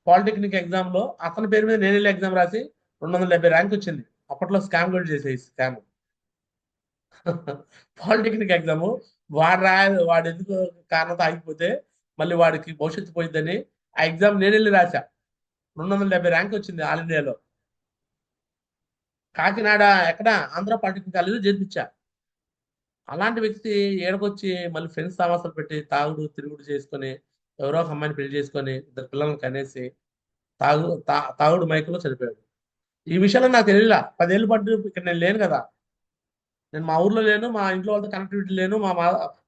పాలిటెక్నిక్ ఎగ్జామ్లో అతని పేరు మీద నేను వెళ్ళి ఎగ్జామ్ రాసి 270 ర్యాంక్ వచ్చింది. అప్పట్లో స్కామ్ కూడా చేసేది స్కామ్. పాలిటెక్నిక్ ఎగ్జామ్ వాడు ఎందుకు కారణంతో ఆగిపోతే మళ్ళీ వాడికి భవిష్యత్తు పోయిందని ఆ ఎగ్జామ్ నేను వెళ్ళి రాశా. 270 ర్యాంక్ వచ్చింది ఆల్ ఇండియాలో. కాకినాడ ఎక్కడ ఆంధ్ర పాలిటెక్నిక్ కాలేజీలో చేర్పించా. అలాంటి వ్యక్తి ఏడకొచ్చి మళ్ళీ ఫ్రెండ్స్ సమాసాలు పెట్టి తిరుగుడు చేసుకొని ఎవరో ఒక అమ్మాయిని పెళ్లి చేసుకొని 2 పిల్లల్ని కనేసి తాగుడు మైకులో చనిపోయాడు. ఈ విషయంలో నాకు తెలియలా. 10 ఏళ్ళు పట్టు ఇక్కడ నేను లేను కదా. నేను మా ఊర్లో లేను, మా ఇంట్లో వాళ్ళతో కనెక్టివిటీ లేను,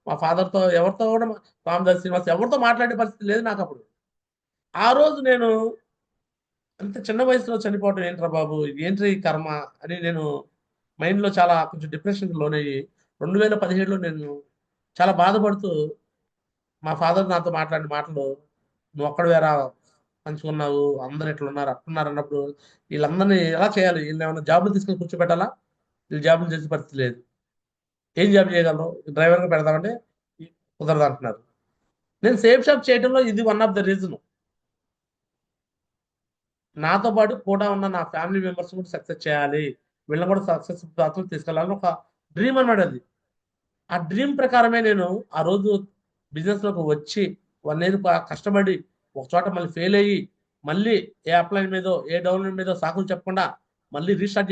మా ఫాదర్తో ఎవరితో కూడా రామదాస్ శ్రీనివాస్ ఎవరితో మాట్లాడే పరిస్థితి లేదు నాకు అప్పుడు. ఆ రోజు నేను అంత చిన్న వయసులో చనిపోవటం ఏంట్రా బాబు, ఏంట్రా ఈ కర్మ అని నేను మైండ్లో చాలా కొంచెం డిప్రెషన్కి లోనయ్యి 2017లో నేను చాలా బాధపడుతూ మా ఫాదర్ నాతో మాట్లాడిన మాటలు, నువ్వు ఒక్కడ వేరా పంచుకున్నావు, అందరు ఎట్లా ఉన్నారు అట్టున్నారు అన్నప్పుడు వీళ్ళందరినీ ఎలా చేయాలి, వీళ్ళు ఏమైనా జాబులు తీసుకొని కూర్చోబెట్టాలా? వీళ్ళు జాబులు చేసే పరిస్థితి లేదు. ఏం జాబ్ చేయగలరు? డ్రైవర్గా పెడదామంటే కుదరదు అంటున్నారు. నేను సేఫ్ షాప్ చేయడంలో ఇది వన్ ఆఫ్ ద రీజన్. నాతో పాటు కూడా ఉన్న నా ఫ్యామిలీ మెంబర్స్ కూడా సక్సెస్ చేయాలి, వీళ్ళని కూడా సక్సెస్ పాత్రలు తీసుకెళ్ళాలని ఒక డ్రీమ్ అనమాట అది. ఆ డ్రీమ్ ప్రకారమే నేను ఆ రోజు బిజినెస్లోకి వచ్చి 1 ఇయర్ కష్టపడి ఒక చోట మళ్ళీ ఫెయిల్ అయ్యి మళ్ళీ ఏ అప్లైన్ మీదో ఏ డౌన్లైన్ మీదో సాకులు చెప్పకుండా మళ్ళీ రీస్టార్ట్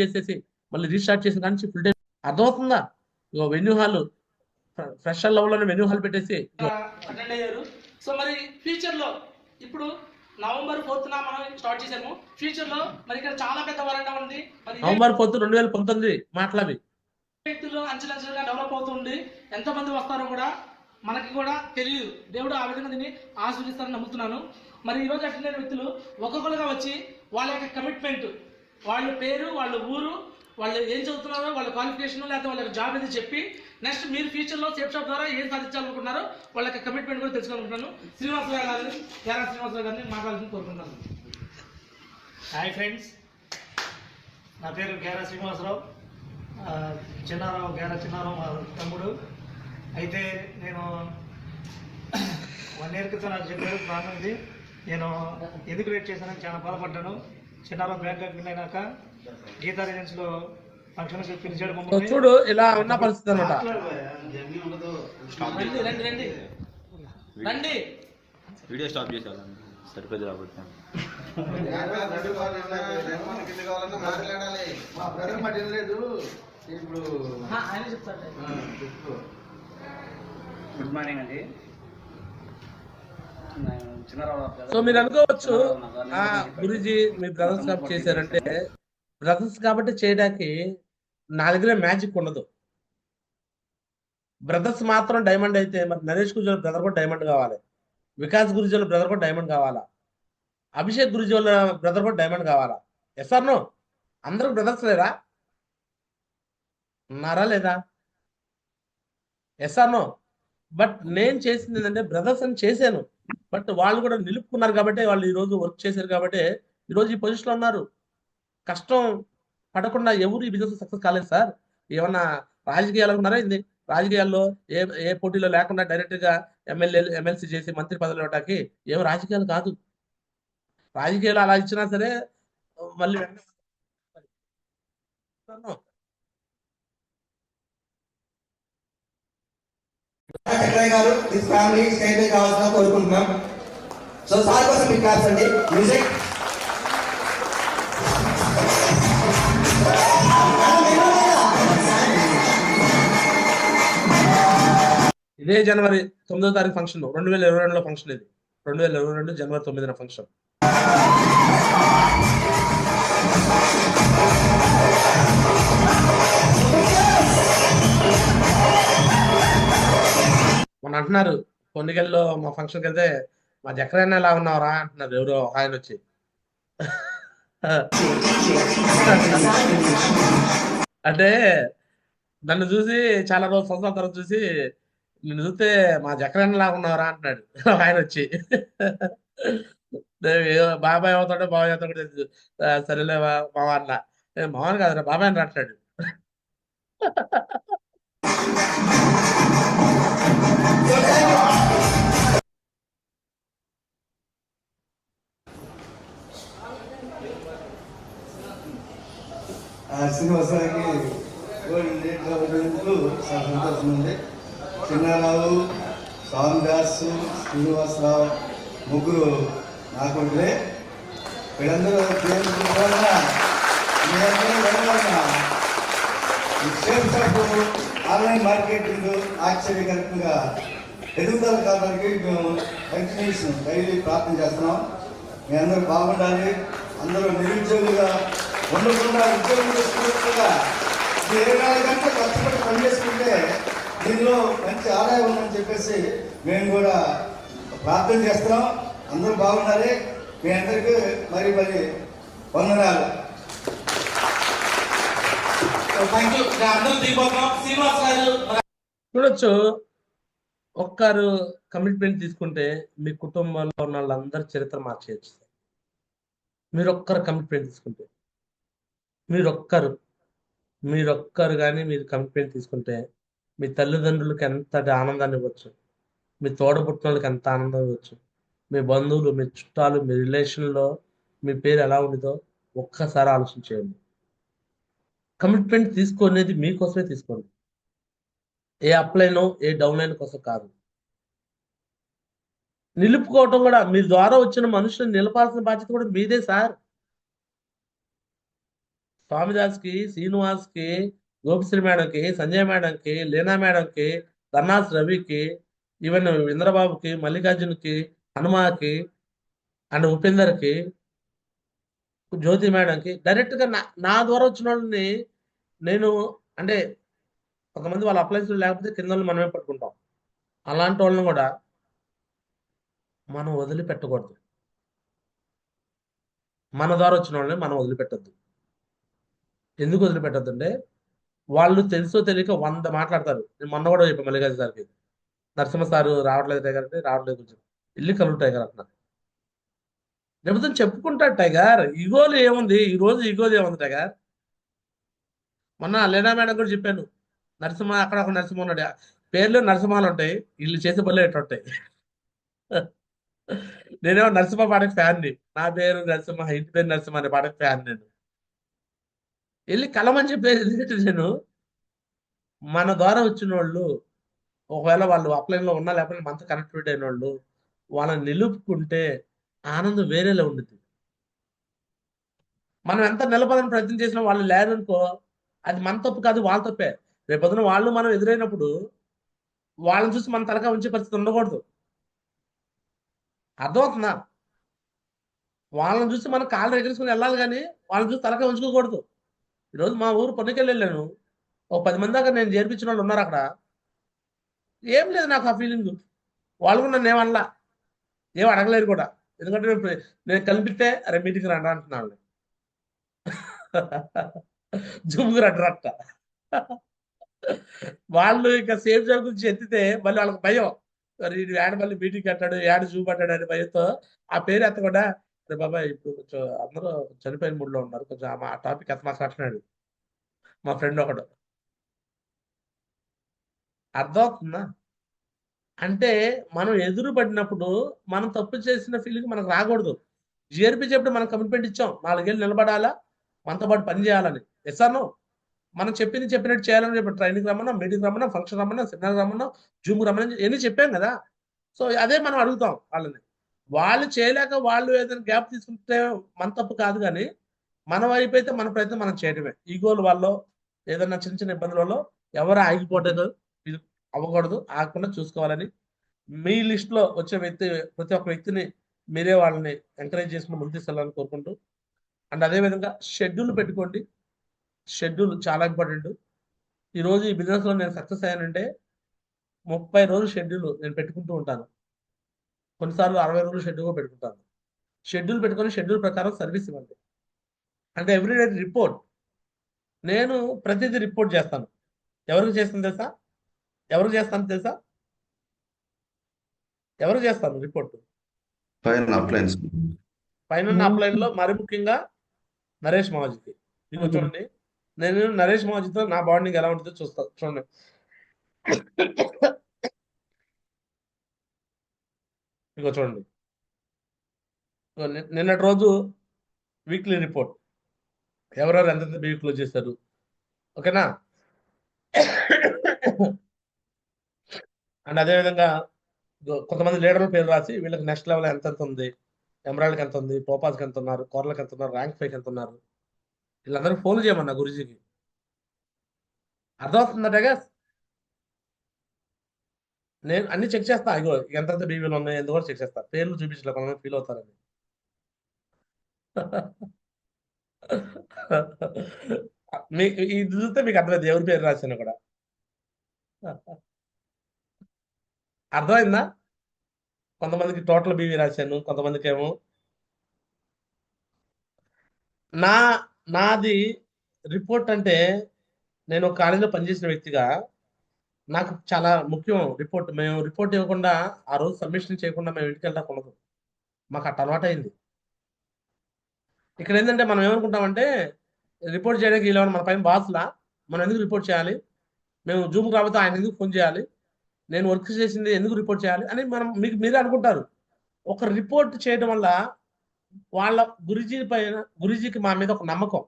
చేసిన కానీ ఫుల్ టైం అర్థమవుతుందా? వెన్యూ హాల్ ఫ్రెషర్ లెవెల్లోనే వెన్యూ హాల్ పెట్టేసి అటెండ్ అయ్యారు. సో మరి ఫ్యూచర్ లో ఇప్పుడు November 4th మనం స్టార్ట్ చేసాము. ఫ్యూచర్ లో మరి ఇక్కడ చాలా పెద్ద వరండా ఉంది. మరి November 4th 2019 మాట్లాడి వ్యక్తులు అంచెలంచెలుగా డెవలప్ అవుతుంది. ఎంతమంది వస్తారో కూడా మనకి కూడా తెలియదు. దేవుడు ఆ విధంగా దీన్ని ఆశీర్వదిస్తారని నమ్ముతున్నాను. మరి ఈరోజు అటెండ్ అయిన వ్యక్తులు ఒక్కొక్కరుగా వచ్చి వాళ్ళ యొక్క కమిట్మెంట్, వాళ్ళ పేరు, వాళ్ళ ఊరు, వాళ్ళు ఏం చదువుతున్నారో, వాళ్ళ క్వాలిఫికేషన్ లేకపోతే వాళ్ళ జాబ్ అనేది చెప్పి నెక్స్ట్ మీరు ఫ్యూచర్లో సేఫ్ షాప్ ద్వారా ఏం సాధించాలనుకుంటున్నారో వాళ్ళ యొక్క కమిట్మెంట్ కూడా తెలుసుకోవాలనుకుంటున్నాను. శ్రీనివాసరావు గారిని మాట్లాడాలని కోరుకుంటున్నాను. హాయ్ ఫ్రెండ్స్, నా పేరు గేరా శ్రీనివాసరావు. చిన్నారావు మా తమ్ముడు. అయితే నేను 1 year క్రితం నాకు చెప్పారు ప్లాన్ ఇది. నేను ఎందుకు వెయిట్ చేశానని చాలా బాధపడ్డాను. చిన్నారావు బ్యాంక్ అడ్మిన్ అయినాక గీతా రెసిడెన్స్లో ఫంక్షన్కి పిలిచాడు మమ్మల్ని. చూడు ఇలా ఉన్న పరిస్థితి అనమాట. రండి వీడియో స్టాప్ చేసేవాళ్ళం సరిపోదు కాబట్టి ఆయన చెప్తారు. గుడ్ మార్నింగ్ అండి. సో మీరు అనుకోవచ్చు గురుజీ మీ బ్రదర్స్ కాబట్టి చేశారంటే, బ్రదర్స్ కాబట్టి చేయడానికి నా దగ్గర మ్యాజిక్ ఉండదు. బ్రదర్స్ మాత్రం డైమండ్ అయితే మరి నరేష్ గురుజీ బ్రదర్ కూడా డైమండ్ కావాలి, వికాస్ గురుజీ వాళ్ళ బ్రదర్ కూడా డైమండ్ కావాలా, అభిషేక్ గురుజీ వాళ్ళ బ్రదర్ కూడా డైమండ్ కావాలా? Yes or no? అందరికి బ్రదర్స్ లేరా? ఉన్నారా లేదా? Yes or no? బట్ నేను చేసింది ఏంటంటే బ్రదర్స్ అని చేశాను, బట్ వాళ్ళు కూడా నిలుపుకున్నారు కాబట్టి, వాళ్ళు ఈరోజు వర్క్ చేశారు కాబట్టి ఈరోజు ఈ పొజిషన్లో ఉన్నారు. కష్టం పడకుండా ఎవరు ఈ బిజినెస్ సక్సెస్ కాలేదు సార్. ఏమన్నా రాజకీయాలు ఉన్నారా? ఇది రాజకీయాల్లో ఏ ఏ పోటీలో లేకుండా డైరెక్ట్ గా ఎమ్మెల్సీ చేసి మంత్రి పదవులు ఇవ్వడానికి ఏం రాజకీయాలు కాదు. రాజకీయాలు అలా ఇచ్చినా సరే మళ్ళీ వెంటనే చక్రయ్య గారు దిస్ ఫ్యామిలీ స్టేజ్ మీద కావాల్సిన కోరుకుంటున్నాం. సో సార్ కోసం మీ క్లాస్ అండి. మ్యూజిక్ ఇదే జనవరి 9వ తారీఖు ఫంక్షన్ 2022లో ఫంక్షన్ ఇది 2022 జనవరి 9న ఫంక్షన్. మొన్న అంటున్నారు పొన్నికెళ్ళలో మా ఫంక్షన్కి వెళ్తే మా జక్రన్న ఎలా ఉన్నావురా అంటున్నారు ఎవరో ఆయన వచ్చి. అంటే నన్ను చూసి చాలా రోజు సంవత్సరాల తర్వాత చూసి నిన్ను చూస్తే మా జక్రన్న లాగా ఉన్నావురా అంటున్నాడు ఆయన వచ్చి. బాబాయ్ అవుతాడో బాబాయ్ అవుతాడో తెలుసు. సరేలే మావా అన్న. మామని కాదురా బాబాయ్ అని అంటాడు. శ్రీనివాసానికి చాలా సంతోషం ఉంది. చిన్నారావు, స్వామిదాస్, శ్రీనివాసరావు ముగ్గురు నా కొడుకులే. వీళ్ళందరూ ఆన్లైన్ మార్కెటింగ్ ఆశ్చర్యకరంగా ఎదుగుదల కావడానికి మేము కంటిన్యూషన్ డైలీ ప్రార్థన చేస్తున్నాం. మీ అందరూ బాగుండాలి, అందరూ నిరుద్యోగులుగా ఉండకుండా ఉద్యోగం చేసుకున్నట్టుగా 24 గంటలు కష్టపడి పనిచేసుకుంటే దీనిలో మంచి ఆదాయం ఉందని చెప్పేసి మేము కూడా ప్రార్థన చేస్తున్నాం. అందరూ బాగుండాలి. మీ అందరికీ మరి వందనాలు. చూడొచ్చు, ఒక్కరు కమిట్మెంట్ తీసుకుంటే మీ కుటుంబంలో ఉన్న వాళ్ళందరి చరిత్ర మార్చేయచ్చు. మీరు ఒక్కరు కమిట్మెంట్ తీసుకుంటే మీరొక్కరు కానీ మీరు కమిట్మెంట్ తీసుకుంటే మీ తల్లిదండ్రులకి ఎంతటి ఆనందాన్ని ఇవ్వచ్చు, మీ తోడబుట్టిన వాళ్ళకి ఎంత ఆనందం ఇవ్వచ్చు, మీ బంధువులు, మీ చుట్టాలు, మీ రిలేషన్లో మీ పేరు ఎలా ఉండిదో ఒక్కసారి ఆలోచించేయండి. కమిట్మెంట్ తీసుకునేది మీకోసమే తీసుకోండి. ఏ అప్లైనో ఏ డౌన్లైన్ కోసం కాదు. నిలుపుకోవటం కూడా మీ ద్వారా వచ్చిన మనుషులను నిలపాల్సిన బాధ్యత కూడా మీదే సార్. స్వామిదాస్కి, శ్రీనివాస్కి, గోపిశ్రీ మేడంకి, సంజయ్ మేడంకి, లీనా మేడంకి, ధర్నాస్ రవికి, ఈవెన్ ఇంద్రబాబుకి, మల్లికార్జున్కి, హనుమాకి అండ్ ఉపేందర్కి, జ్యోతి మేడంకి డైరెక్ట్గా నా ద్వారా వచ్చిన వాళ్ళని నేను అంటే కొంతమంది వాళ్ళ అప్లైన్స్ లేకపోతే కింద మనమే పట్టుకుంటాం. అలాంటి వాళ్ళని కూడా మనం వదిలిపెట్టకూడదు. మన ద్వారా వచ్చిన వాళ్ళని మనం వదిలిపెట్టద్దు. ఎందుకు వదిలిపెట్టద్దు అంటే వాళ్ళు తెలుసో తెలియక 100 మాట్లాడతారు. నేను మొన్న కూడా చెప్పాను మల్లికార్జున సార్కి, నరసింహ సారు రావట్లేదు టైగర్ అంటే రావట్లేదు కొంచెం ఇల్లు కలుగు టైగర్ అంటున్నారు. లేకపోతే చెప్పుకుంటాడు టైగర్. ఈగోలు ఏముంది ఈ రోజు, ఈగోలు ఏముంది టైగర్? మొన్న లీనా మేడం కూడా చెప్పాను, నరసింహ అక్కడ ఒక నరసింహ ఉన్నాడు, పేర్లు నరసింహాలు ఉంటాయి, వీళ్ళు చేసే పనులు ఎట్లా ఉంటాయి. నేనేమో నరసింహ పాటకి ఫ్యాన్ని, నా పేరు నరసింహ, ఇంటి పేరు నరసింహ అనే పాటకి ఫ్యాన్. నేను వెళ్ళి కలమని చెప్పేది ఎందుకంటే నేను మన ద్వారా వచ్చిన వాళ్ళు ఒకవేళ వాళ్ళు అప్లైన్లో ఉన్నా లేకపోతే మనతో కనెక్టివిటీ అయిన వాళ్ళు వాళ్ళని నిలుపుకుంటే ఆనందం వేరేలా ఉంటుంది. మనం ఎంత నిలబడని ప్రయత్నం చేసినా వాళ్ళు లేదనుకో అది మన తప్పు కాదు, వాళ్ళ తప్పే. రేపొద్దున వాళ్ళు మనం ఎదురైనప్పుడు వాళ్ళని చూసి మన తలకా ఉంచే పరిస్థితి ఉండకూడదు. అర్థమవుతుందా? వాళ్ళని చూసి మనం కాళ్ళు ఎగరేసుకుని వెళ్ళాలి కానీ వాళ్ళని చూసి తలకా ఉంచుకోకూడదు. ఈరోజు మా ఊరు పొన్నికెళ్ళి వెళ్ళాను, ఒక 10 మంది దాకా నేను చేర్పించిన వాళ్ళు ఉన్నారు అక్కడ. ఏం లేదు నాకు ఆ ఫీలింగ్. వాళ్ళు కూడా నన్ను ఏమనలా, ఏం అడగలేరు కూడా. ఎందుకంటే నేను కనిపిస్తే అరే మీటింగ్ రండి అంటున్నాను. జుమ్ము రండి. వాళ్ళు ఇంకా సేఫ్ జోన్ గురించి ఎత్తితే మళ్ళీ వాళ్ళకి భయం, మరి యాడ మళ్ళీ మీటింగ్ కట్టాడు, యాడ చూపడ్డాడు అనే భయంతో ఆ పేరు ఎత్తకుండా అరే బాబాయ్ ఇప్పుడు కొంచెం అందరూ చనిపోయిన మూడ్లో ఉన్నారు, కొంచెం ఆ టాపిక్ ఎత్త మాట్లాడుతున్నాడు మా ఫ్రెండ్ ఒకడు. అర్థమవుతుందా? అంటే మనం ఎదురు పడినప్పుడు మనం తప్పు చేసిన ఫీలింగ్ మనకు రాకూడదు. జిఆర్పి చెప్పినప్పుడు మనం కమిట్మెంట్ ఇచ్చాం. 4 ఏళ్ళు నిలబడాలా, మనతో పాటు పని చేయాలని. Yes or no? మనం చెప్పినట్టు చేయాలని చెప్పి ట్రైనింగ్ రమ్మన్నా, మీటింగ్ రమ్మన్నా, ఫంక్షన్ రమ్మన్నా, సెమినార్ రమ్మన్నా, జూమ్‌కి రమ్మన్నా ఇయన్నీ చెప్పాం కదా! సో, అదే మనం అడుగుతాం వాళ్ళని. వాళ్ళు చేయలేక వాళ్ళు ఏదైనా గ్యాప్ తీసుకుంటే మన తప్పు కాదు గానీ, మన వైపయితే మన ప్రయత్నం మనం చేయడమే. ఈగోల వల్లో, ఏదన్నా చిన్న చిన్న ఇబ్బందుల వల్లో ఎవరు ఆగిపోవడం ఇది అవ్వకూడదు. ఆగకుండా చూసుకోవాలని మీ లిస్ట్‌లో వచ్చే ప్రతి ఒక్క వ్యక్తిని మీరే వాళ్ళని ఎంకరేజ్ చేసుకొని ముందుకు తీసుకెళ్ళాలని కోరుకుంటూ అండ్ అదే విధంగా షెడ్యూల్ పెట్టుకోండి. షెడ్యూల్ చాలా ఇంపార్టెంట్. ఈరోజు ఈ బిజినెస్‌లో నేను సక్సెస్ అయ్యానంటే 30 రోజులు షెడ్యూల్ నేను పెట్టుకుంటూ ఉంటాను. కొన్నిసార్లు 60 రోజులు షెడ్యూల్ కూడా పెట్టుకుంటాను. షెడ్యూల్ పెట్టుకొని షెడ్యూల్ ప్రకారం సర్వీస్ ఇవ్వండి. అంటే ఎవ్రీడే రిపోర్ట్. నేను ప్రతిదీ రిపోర్ట్ చేస్తాను. ఎవరికి చేస్తాను తెలుసా? ఎవరికి చేస్తాను తెలుసా? ఎవరికి చేస్తాను రిపోర్ట్? పైన అప్లైన్స్. పైన అప్లైన్‌లో మరి ముఖ్యంగా నరేష్ మావజికి. ఇదిగో చూడండి. నేను నరేష్ మావజితో నా బాండింగ్ ఎలా ఉంటుందో చూడండి. ఇదిగో చూడండి. నిన్నటి రోజు వీక్లీ రిపోర్ట్. ఎవరెవరు ఎంతెంత బివి క్లోజ్ చేశారు. ఓకేనా? అండ్ అదేవిధంగా కొంతమంది లీడర్ల పేరు రాసి వీళ్ళకి నెక్స్ట్ లెవెల్ ఎంతెంత ఉంది, ఎమరాల్డ్‌కి ఎంత ఉంది, టోపాజ్‌కి ఎంత ఉన్నారు, కోర్లకి ఎంత ఉన్నారు, ర్యాంక్ 5కి ఎంత ఉన్నారు. వీళ్ళందరికీ ఫోన్లు చేయమన్నా గురూజీకి. అర్థమవుతుందట గైస్? నేను అన్ని చెక్ చేస్తా. ఇగో ఎంతెంత బీవీలు ఉన్నాయి ఎందుకు కూడా చెక్ చేస్తా. పేర్లు చూపించలే కొంతమంది ఫీల్ అవుతారని. ఇది చూస్తే మీకు అర్థమైంది ఎవరి పేరు రాసినా కూడా. అర్థమైందా? కొంతమందికి టోటల్ బీవీ రాశాను, కొంతమందికి ఏమో నాది రిపోర్ట్. అంటే నేను ఒక కాలేజీలో పనిచేసిన వ్యక్తిగా నాకు చాలా ముఖ్యం రిపోర్ట్. మేము రిపోర్ట్ ఇవ్వకుండా ఆ రోజు సబ్మిషన్ చేయకుండా మేము ఇంటికి వెళ్ళకూడదు. మాకు అట్ట అలవాటైంది. ఇక్కడ ఏంటంటే మనం ఏమనుకుంటామంటే రిపోర్ట్ చేయడానికి వీళ్ళు మన పైన బాస్లా, మనం ఎందుకు రిపోర్ట్ చేయాలి, మేము జూమ్కి రాబోతే ఆయన ఎందుకు ఫోన్ చేయాలి, నేను వర్క్ చేసింది ఎందుకు రిపోర్ట్ చేయాలి అని మీకు మీరే అనుకుంటారు. ఒక రిపోర్ట్ చేయడం వల్ల వాళ్ళ గురూజీకి మా మీద ఒక నమ్మకం.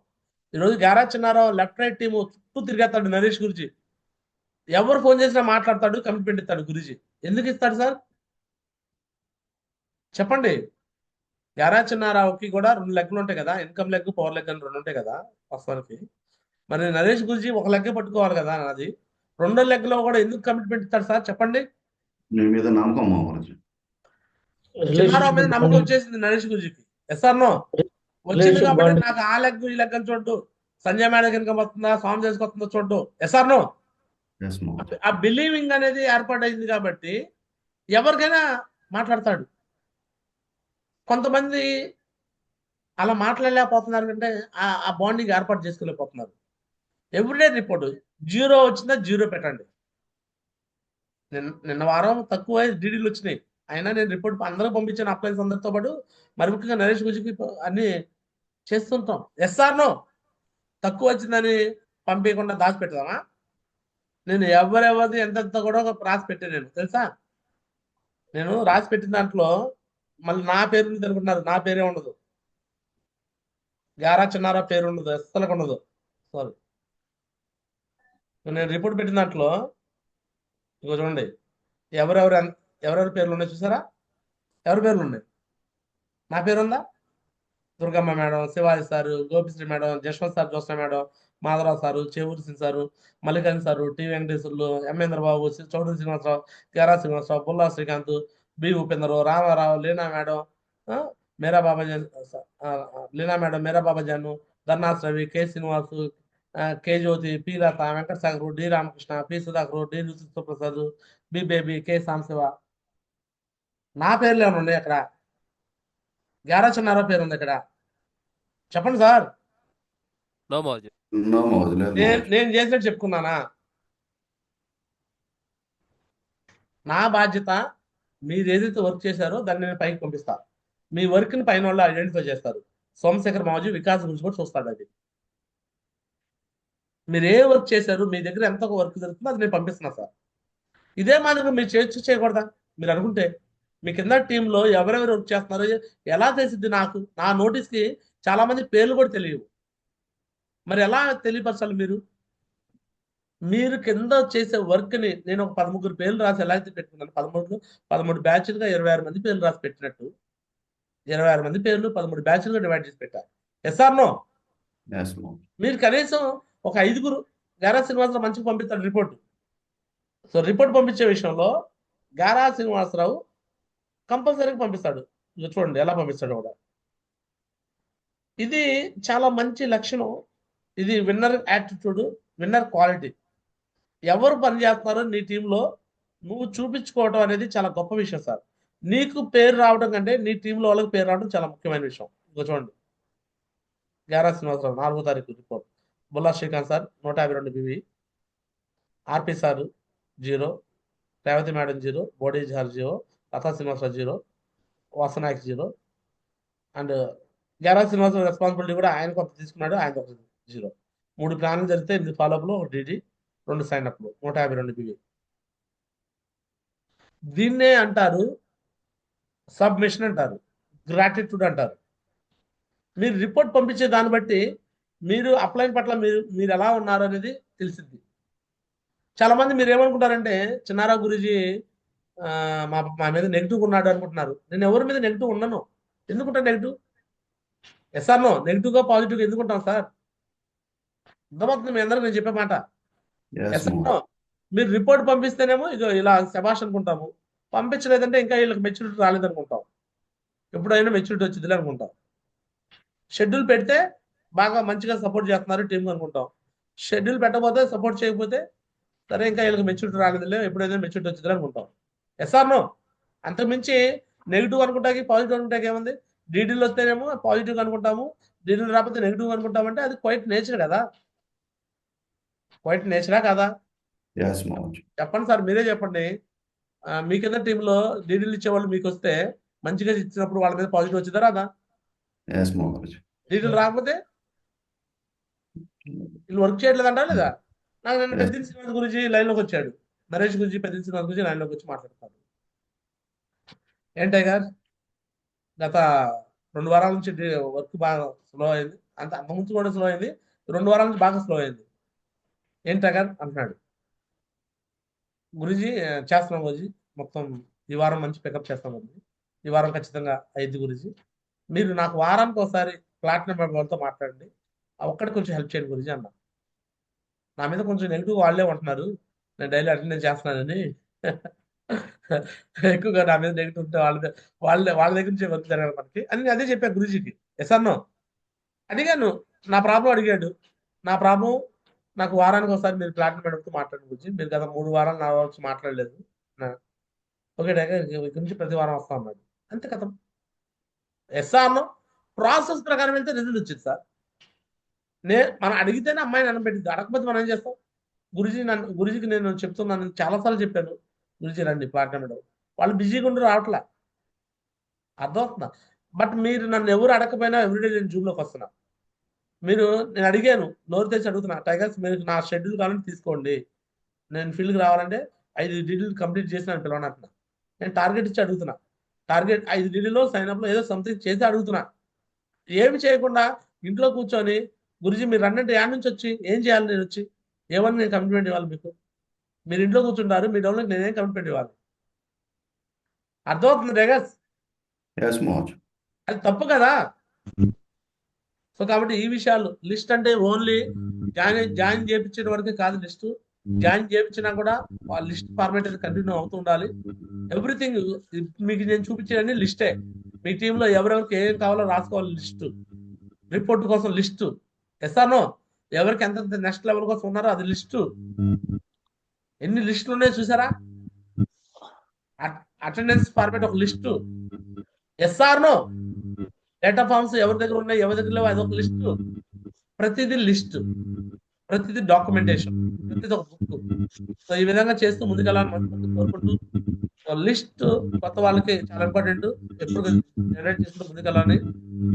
ఈరోజు గారా చిన్నారావు లెఫ్ట్ రైట్ టీము చుట్టూ తిరిగేస్తాడు నరేష్ గురూజీ. ఎవరు ఫోన్ చేసినా మాట్లాడతాడు, కమిట్మెంట్ ఇస్తాడు గురూజీ. ఎందుకు ఇస్తాడు సార్ చెప్పండి? గారా చిన్నారావుకి కూడా 2 లెగ్లు ఉంటాయి కదా, ఇన్కమ్ లెగ్, పవర్ లెగ్ అని 2 ఉంటాయి కదా వాస్తవానికి. మరి నరేష్ గురూజీ ఒక లెగ్గే పట్టుకోవాలి కదా నాది. 2వ లెగ్లో కూడా ఎందుకు కమిట్మెంట్ ఇస్తాడు సార్ చెప్పండి? మీ మీద నమ్మకం మామూలు. చిన్నారావు మీద నమ్మకం వచ్చేసింది నరేష్ గురూజీకి. Yes or no? వచ్చింది కాబట్టి నాకు ఆ లెగ్ ఈ లెగ్ అని చూడ్డు, సంజయ్ మేడకి ఇన్కమ్ వస్తుందా, స్వామి చేసుకొస్తుందో చూడ్డు. Yes or no? ఆ బిలీవింగ్ అనేది ఏర్పాటైంది కాబట్టి ఎవరికైనా మాట్లాడతాడు. కొంతమంది అలా మాట్లాడలేకపోతున్నారు అంటే ఆ బాండింగ్ ఏర్పాటు చేసుకోలేకపోతున్నారు. ఎవ్రీడే రిపోర్ట్ 0 వచ్చిందా 0 పెట్టండి. నిన్న వారం తక్కువ డీడీలు వచ్చినాయి, అయినా నేను రిపోర్ట్ అందరూ పంపించాను అప్లైన్స్ అందరితో పాటు. మరి ముఖ్యంగా నరేష్ గురూజీకి అన్ని చేస్తుంటాం. Yes or no? తక్కువ వచ్చిందని పంపించకుండా దాచిపెడతామా? నేను ఎవరెవరిది ఎంతెంత కూడా రాసి పెట్టాను నేను తెలుసా. నేను రాసి పెట్టిన దాంట్లో మళ్ళీ నా పేరు ఉంది అనుకుంటున్నారు, నా పేరే ఉండదు. గారా చిన్నారావు పేరు ఉండదు, అస్సలకు ఉండదు. సారీ, నేను రిపోర్ట్ పెట్టిన దాంట్లో ఇగో చూడండి ఎవరెవరి పేర్లు ఉన్నాయి చూసారా? ఎవరి పేర్లు ఉన్నాయి? నా పేరు ఉందా? Durgamma madam, Shivaji sir, Gopisri madam, Jaswanth sir, Jyotsna madam, Madhavarao sir, Chevuri Singh sir, Mallikarjuna sir, T Venkateswarlu, ఎంఏంద్ర Babu, Chowdary Srinivasarao, Gara Srinivasarao, Bulla Srikanth, B Upendrarao, Ramarao, Leena madam, Mera Babajan, Leena madam, Mera Babajan, ధర్నాస్ Ravi, K Srinivasu, K Jyothi, P Latha, Venkata Sagar, D Ramakrishna, P Sudhakar, D Prasad, B Baby, K సాంశివ. నా పేర్లు ఏమైనా ఉన్నాయి అక్కడ? గారా చిన్నారావు పేరు ఉంది ఇక్కడ? చెప్పండి సార్. నేను చేసినట్టు చెప్పుకున్నానా? నా బాధ్యత మీరు ఏదైతే వర్క్ చేశారో దాన్ని నేను పైకి పంపిస్తా. మీ వర్క్ని పైన వాళ్ళు ఐడెంటిఫై చేస్తారు. సోమశేఖర్ మావజీ వికాస్ గురించి కూడా చూస్తాడు. అది మీరు ఏ వర్క్ చేశారు, మీ దగ్గర ఎంత వర్క్ జరుగుతుందో అది నేను పంపిస్తున్నా సార్. ఇదే మాదిరిగా మీరు చేయొచ్చు చేయకూడదా? మీరు అనుకుంటే మీ కింద టీంలో ఎవరెవరు వర్క్ చేస్తున్నారో ఎలా తెలిసిద్ది? నాకు నా నోటీస్కి చాలా మంది పేర్లు కూడా తెలియవు. మరి ఎలా తెలియపరచాలి? మీరు కింద చేసే వర్క్ని నేను ఒక 13 పేర్లు రాసి ఎలా అయితే పెట్టుకున్నాను, 13 బ్యాచ్లుగా 26 మంది పేర్లు రాసి పెట్టినట్టు 26 మంది పేర్లు 13 బ్యాచ్లుగా డివైడ్ చేసి పెట్టారు. Yes or no? Yes Mohan. మీరు కనీసం ఒక 5 గారా శ్రీనివాసరావు మంచిగా పంపిస్తాడు రిపోర్ట్. సో రిపోర్ట్ పంపించే విషయంలో గారా శ్రీనివాసరావు కంపల్సరీగా పంపిస్తాడు. ఇక చూడండి ఎలా పంపిస్తాడు కూడా. ఇది చాలా మంచి లక్షణం. ఇది విన్నర్ యాటిట్యూడ్, విన్నర్ క్వాలిటీ. ఎవరు పని చేస్తున్నారో నీ టీంలో నువ్వు చూపించుకోవడం అనేది చాలా గొప్ప విషయం సార్. నీకు పేరు రావడం కంటే నీ టీంలో వాళ్ళకి పేరు రావడం చాలా ముఖ్యమైన విషయం. ఇక చూడండి, గారా శ్రీనివాసరావు 4వ తారీఖు report. Bulla Srikanth sir 152 BV, RP sir 0, Revathi madam 0, బోడీ జార్ 0, లతా శ్రీనివాసరావు 0, వాసనాయక్ 0. అండ్ గారా శ్రీనివాసరావు రెస్పాన్సిబిలిటీ కూడా ఆయన కొంత తీసుకున్నాడు, ఆయన కొంత 0. 3 ప్లాన్లు జరిగితే 8 ఫాలోఅప్లు, 1 డిడి, 2 సైన్అప్లు, 152 బివి. దీన్నే అంటారు సబ్మిషన్ అంటారు, గ్రాటిట్యూడ్ అంటారు. మీరు రిపోర్ట్ పంపించే దాన్ని బట్టి మీరు అప్లైన్ పట్ల మీరు ఎలా ఉన్నారు అనేది తెలిసిద్ది. చాలా మంది మీరు ఏమనుకుంటారంటే చిన్నారావు గురూజీ మా మీద నెగిటివ్ ఉన్నాడు అనుకుంటున్నారు. నేను ఎవరి మీద నెగిటివ్ ఉన్నాను? ఎందుకుంటా నెగిటివ్? Yes or no? నెగిటివ్గా పాజిటివ్గా ఎందుకుంటాం సార్? అర్థమవుతుంది మీ అందరికి నేను చెప్పే మాట? Yes yes or Mohan. No? మీరు రిపోర్ట్ పంపిస్తేనేమో ఇక ఇలా శభాష్ అనుకుంటాము, పంపించలేదంటే ఇంకా వీళ్ళకి మెచ్యూరిటీ రాలేదనుకుంటాం, ఎప్పుడైనా మెచ్యూరిటీ వచ్చిందిలే అనుకుంటాం. షెడ్యూల్ పెడితే బాగా మంచిగా సపోర్ట్ చేస్తున్నారు టీం అనుకుంటాం. షెడ్యూల్ పెట్టకపోతే సపోర్ట్ చేయకపోతే సరే ఇంకా వీళ్ళకి మెచ్యూరిటీ రాలేదులే, ఎప్పుడైనా మెచ్యూరిటీ వచ్చిందిలే అనుకుంటాం. Yes or no? అంతకుమించి నెగిటివ్ అనుకుంటాకి పాజిటివ్ అనుకుంటాకి ఏముంది? డీడీలు వస్తేనేమో పాజిటివ్ అనుకుంటాము, డీడీలు రాకపోతే నెగిటివ్ అనుకుంటామంటే అది క్వైట్ నేచర్ కదా? క్వైట్ నేచరా కదా? ఎస్ మోహన్. చెప్పండి సార్, మీరే చెప్పండి. మీ కింద టీంలో డీడీలు ఇచ్చేవాళ్ళు మీకు వస్తే మంచిగా ఇచ్చినప్పుడు వాళ్ళ మీద పాజిటివ్ వచ్చిందా రాదా? ఎస్ మోహన్. డీడీలు రాకపోతే వీళ్ళు వర్క్ చేయట్లేదంటా లేదా? నాకు నిన్న పెద్ద శ్రీనివాస్ గురించి లైన్లోకి వచ్చాడు, నరేష్ గురించి పెద్ద శ్రీనివాస్ గురించి లైన్లోకి వచ్చి మాట్లాడతాడు. ఏంటి గారు గత 2 వారాల నుంచి వర్క్ బాగా స్లో అయింది, అంతకుముందు కూడా స్లో అయింది, 2 వారాల నుంచి బాగా స్లో అయింది ఏంటి గారు అంటున్నాడు. గురూజీ చేస్తున్నాం గురూజీ, మొత్తం ఈ వారం మంచి పికప్ చేస్తాం గురూజీ, ఈ వారం ఖచ్చితంగా అయింది గురూజీ. మీరు నాకు వారానికి ఒకసారి ప్లాటినం వాళ్ళతో మాట్లాడండి, ఒక్కడికి కొంచెం హెల్ప్ చేయండి గురూజీ అన్న. నా మీద కొంచెం నెగిటివ్ వాళ్ళే ఉంటున్నారు, నేను డైలీ అటెండెన్స్ చేస్తున్నానని. ఎక్కువగా నా మీద నెగిటివ్ ఉంటే వాళ్ళ దగ్గర నుంచి వర్క్ జరగాలి మనకి అని అదే చెప్పా గురూజీకి. ఎస్ అన్నో? అడిగాను, నా ప్రాబ్లం అడిగాడు. నా ప్రాబ్లం నాకు వారానికి ఒకసారి మీరు ప్లాటినం మేడంతో మాట్లాడండి గురించి, మీరు గత 3 వారాలు 4 వారాలు మాట్లాడలేదు, ఓకే ఇక్కడ నుంచి ప్రతి వారం వస్తా అన్నాడు. అంతే కదా? ఎస్ అన్నో? ప్రాసెస్ ప్రకారం వెళ్తే రిజల్ట్ వచ్చింది సార్. మనం అడిగితేనే అమ్మాయిని అన్నపెట్టింది, అడగకపోతే మనం ఏం చేస్తాం? గురూజీకి నేను చెప్తున్నాను, చాలాసార్లు చెప్పాను, గురూజీ రండి ప్లాటినం మేడం, వాళ్ళు బిజీగా ఉండి రావట్లా, అర్థమవుతుందా? బట్ మీరు నన్ను ఎవరు అడగకపోయినా ఎవ్రీడే నేను జూమ్లోకి వస్తున్నా. నేను అడిగాను, నోరు తెచ్చి అడుగుతున్నా, టైగర్స్ మీరు నా షెడ్యూల్ కావాలంటే తీసుకోండి, నేను ఫీల్డ్కి రావాలంటే 5 డీడీలు కంప్లీట్ చేసి నన్ను పిలవనంటున్నా. నేను టార్గెట్ ఇచ్చి అడుగుతున్నా, టార్గెట్ 5 డీడీలో సైన్అప్లో ఏదో సంథింగ్ చేసి అడుగుతున్నా. ఏమి చేయకుండా ఇంట్లో కూర్చొని గురూజీ మీరు అన్నట్టు యాడ్ నుంచి వచ్చి ఏం చేయాలి, నేను వచ్చి ఏమని నేను కమిట్మెంట్ ఇవ్వాలి మీకు? మీరు ఇంట్లో కూర్చుంటారు, మీ డౌన్లోకి నేనేం కమిట్మెంట్ ఇవ్వాలి? అర్థమవుతుంది టైగర్స్? ఎస్ మోహన్. అది తప్పు కదా? సో కాబట్టి ఈ విషయాలు లిస్ట్ అంటే ఓన్లీ జాయిన్ చేయించే వరకే కాదు లిస్ట్, జాయిన్ చేయించినా కూడా వాళ్ళ లిస్ట్ ఫార్మేట్ కంటిన్యూ అవుతూ ఉండాలి. ఎవ్రీథింగ్ మీకు నేను చూపించేది లిస్టే. మీ టీంలో ఎవరెవరికి ఏం కావాలో రాసుకోవాలి లిస్టు, రిపోర్ట్ కోసం లిస్టు. Yes or no? ఎవరికి ఎంత నెక్స్ట్ లెవెల్ కోసం ఉన్నారో అది లిస్టు. ఎన్ని లిస్టులు ఉన్నాయో చూసారా? అటెండెన్స్ ఫార్మేట్ ఒక list. Yes or no? Data forms ఎవరి దగ్గర ఉన్నాయి ఎవరి దగ్గర లేవు అదొక లిస్టు. ప్రతిదీ లిస్టు, ప్రతిదీ డాక్యుమెంటేషన్, ప్రతిదీ ఒక బుక్. సో ఈ విధంగా చేస్తూ ముందుకెళ్ళాలని కోరుకుంటూ, లిస్ట్ కొత్త వాళ్ళకి చాలా ఇంపార్టెంట్, ఎప్పుడు జనరేట్ చేస్తూ ముందుకెళ్ళాలని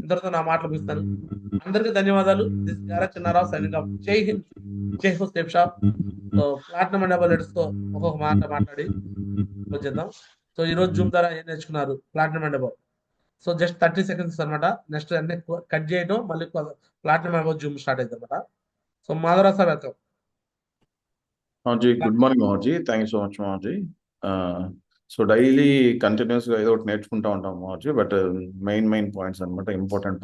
ఇంతటితో నా మాటలు ముగిస్తాను. అందరికీ ధన్యవాదాలు. దిస్ గారా చిన్నారావు సైనింగ్ ఆఫ్. జై హింద్, జై హో safe shop. So platinum and above తో ఒక్కొక్క మాట మాట్లాడి క్లోజ్ చేద్దాం. సో ఈ రోజు జూమ్ ద్వారా ఏం నేర్చుకున్నారు? Platinum and above. So just 30 seconds అనమాట. నెక్స్ట్ అన్ని కట్ చేయడం, మళ్ళీ ప్లాటినం అబౌవ్ జూమ్ స్టార్ట్ అవుతుంది అనమాట. So Madhavarao sir welcome. Maharji, good morning, Maharji. Thank you so much, Maharji. So daily continuous గా ఏదో ఒకటి నేర్చుకుంటా ఉంటాం Maharji, బట్ మెయిన్ పాయింట్స్ అన్నమాట, ఇంపార్టెంట్ పాయింట్స్